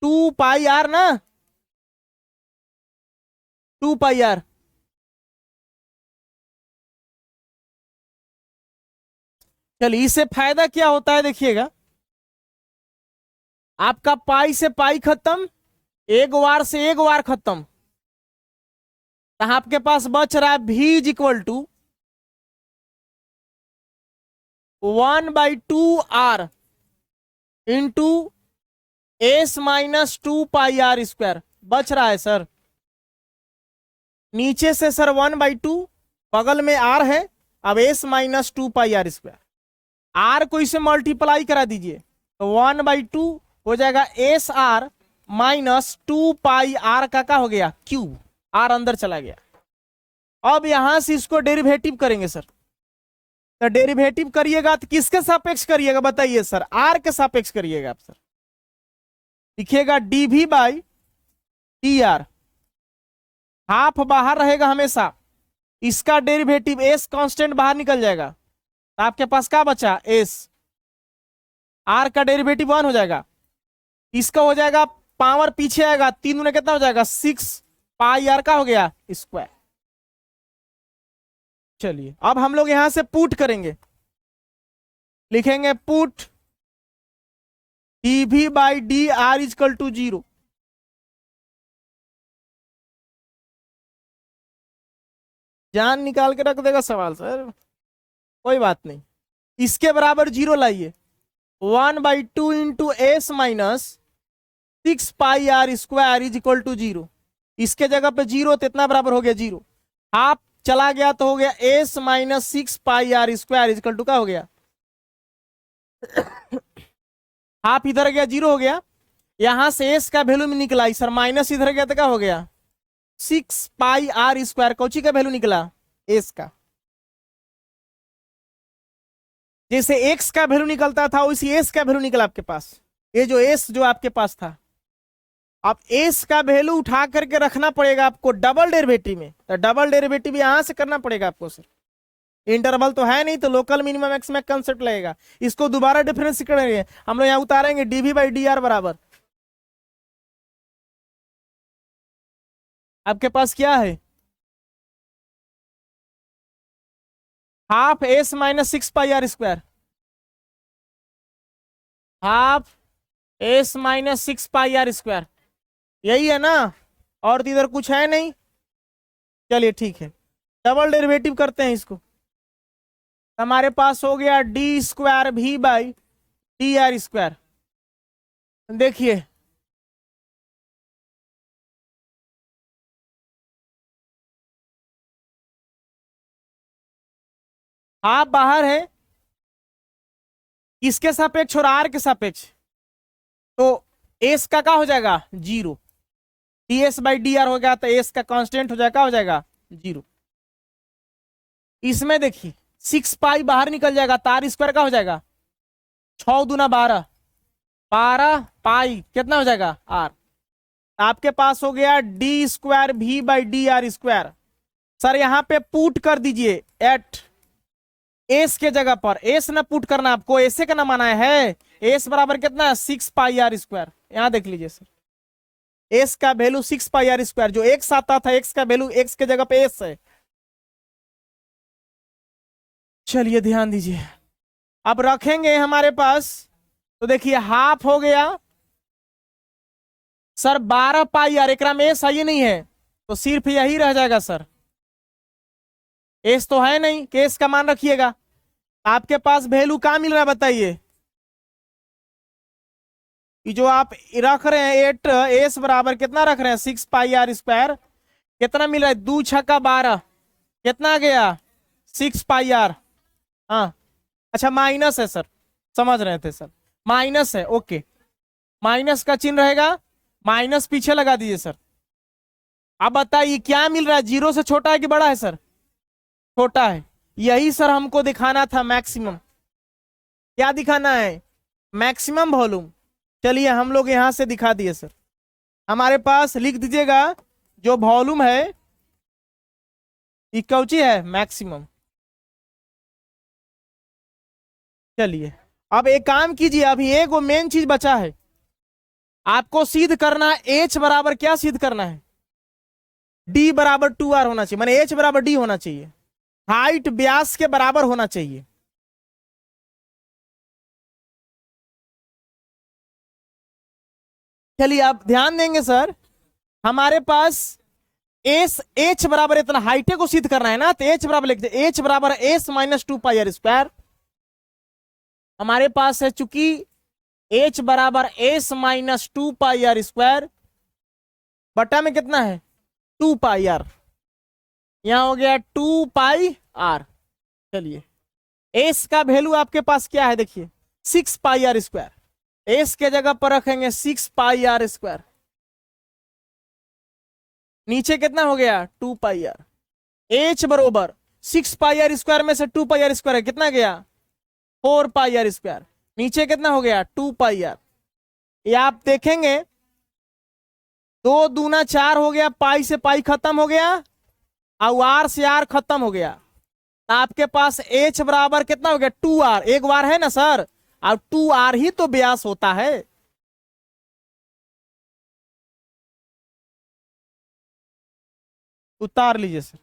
2πr ना, 2πr। चलिए इससे फायदा क्या होता है देखिएगा, आपका पाई से पाई खत्म, एक वार से एक वार खत्म, तो आपके पास बच रहा है v is equal to 1/2r into s minus 2πr square बच रहा है सर। नीचे से सर 1/2, बगल में r है, अब S minus 2πr square, are को इसे मल्टीप्लाई करा दीजिए तो 1/2 हो जाएगा एस आर माइनस 2πr का क्या हो गया क्यूब, आर अंदर चला गया। अब यहां से इसको डेरिवेटिव करेंगे सर, तो डेरिवेटिव करिएगा तो किसके सापेक्ष करिएगा बताइए सर, आर के सापेक्ष करिएगा आप सर, लिखिएगा dv by t r, half बाहर रहेगा हमेशा, इसका डेरिवेटिव एस कांस्टेंट बाहर निकल जाएगा, तो आपके पास क्या बचा एस, आर का डेरिवेटिव 1 हो जाएगा, इसका हो जाएगा पावर पीछे आएगा, 3 दूने कितना हो जाएगा 6 पाई आर का हो गया स्क्वायर। चलिए अब हम लोग यहां से पुट करेंगे, लिखेंगे put dv by d r is equal to 0। जान निकाल के रख देगा सवाल सर, कोई बात नहीं। इसके बराबर 0 लाइए, 1/2 into s minus 6πr² is equal to 0। इसके जगह पे 0 तो इतना बराबर हो गया 0, हाफ चला गया तो हो गया s minus 6πr² is equal to क्या हो गया, हाफ इधर गया 0 हो गया, यहां से s का वैल्यू में निकला सर माइनस इधर गया तो क्या हो गया 6πr²। कौची का वैल्यू निकला s का, जैसे x का वैल्यू निकलता था वैसे s का वैल्यू निकला आपके पास। ये जो s जो आपके पास था, अब s का वैल्यू उठा करके रखना पड़ेगा आपको डबल डेरिवेटिव में, तो डबल डेरिवेटिव यहां से करना पड़ेगा आपको सर। इंटरवल तो है नहीं तो लोकल मिनिमम मैक्सिमम कंसेप्ट लगेगा, इसको दोबारा डिफरेंस करेंगे हम लोग, यहाँ उतारेंगे dv बाई डी आर बराबर आपके पास क्या है, half s minus 6πr², half s minus 6πr², यही है ना, और तो इधर कुछ है नहीं। चलिए ठीक है, डबल डेरिवेटिव करते हैं इसको, हमारे पास हो गया d² v by d are square. देखिए आप बाहर है, इसके सापेक्ष और आर के सापेक्ष, तो एस का क्या हो जाएगा 0, ds बाई डी आर हो गया तो एस का कांस्टेंट हो जाएगा, हो जाएगा 0। इसमें देखिए 6π बाहर निकल जाएगा, तार स्क्वायर का हो जाएगा 6 दूना 12, 12 पाई कितना हो जाएगा r, आपके पास हो गया d² v by d are square. Sir यहां पे पुट कर दीजिए एट एस के जगह पर, एस ना पुट करना आपको, ऐसे का ना माना है, एस बराबर कितना है 6πr²। यहां देख लीजिए सर, एस का वैल्यू 6πr², जो एक्स आता था एक्स का वैल्यू एक्स के जगह पे एस है। चलिए ध्यान दीजिए, अब रखेंगे हमारे पास, तो देखिए हाफ हो गया सर 12πr, एक में एस ही नहीं है तो सिर्फ यही रह जाएगा सर, एस तो है नहीं कि एस का मान रखिएगा। आपके पास वैल्यू कहां मिल रहा है बताइए, कि जो आप रख रहे हैं 8 एस बराबर कितना रख रहे हैं 6πr², कितना मिल रहा है 2 छक्का 12, कितना गया 6πr। हाँ अच्छा माइनस है सर, समझ रहे थे सर, माइनस है, ओके माइनस का चिन्ह रहेगा, माइनस पीछे लगा दीजिए सर। अब बताइए क्या मिल रहा है, 0 से छोटा है कि बड़ा है सर, छोटा है, यही सर हमको दिखाना था मैक्सिमम। क्या दिखाना है मैक्सिमम वॉल्यूम। चलिए हम लोग यहां से दिखा दिए सर, हमारे पास लिख दीजिएगा जो वॉल्यूम है इक्वची है मैक्सिमम। चलिए अब एक काम कीजिए, अभी एक वो मेन चीज बचा है, आपको सिद्ध करना है एच बराबर क्या सिद्ध करना है, डी बराबर 2r होना चाहिए, माने एच बराबर डी होना चाहिए, हाइट व्यास के बराबर होना चाहिए। चलिए आप ध्यान देंगे सर, हमारे पास एस एच बराबर इतना हाइटे को सिद्ध करना है ना, तो एच बराबर लिखते एच बराबर एस माइनस 2πr²। हमारे पास है चूंकि एच बराबर एस माइनस 2πr², बटा में कितना है 2πr, यहां हो गया 2πr। चलिए एस का वैल्यू आपके पास क्या है देखिए 6πr², एस के जगह पर रखेंगे 6πr², नीचे कितना हो गया 2πr, एच बरोबर 6πr² में से 2πr² है कितना गया 4πr², नीचे कितना हो गया 2πr। ये आप देखेंगे 2 दूना 4 हो गया, पाई से पाई खत्म हो गया और आर से आर खत्म हो गया, आपके पास एच बराबर कितना हो गया 2r, एक बार है ना सर, और 2r ही तो व्यास होता है। उतार लीजिए सर,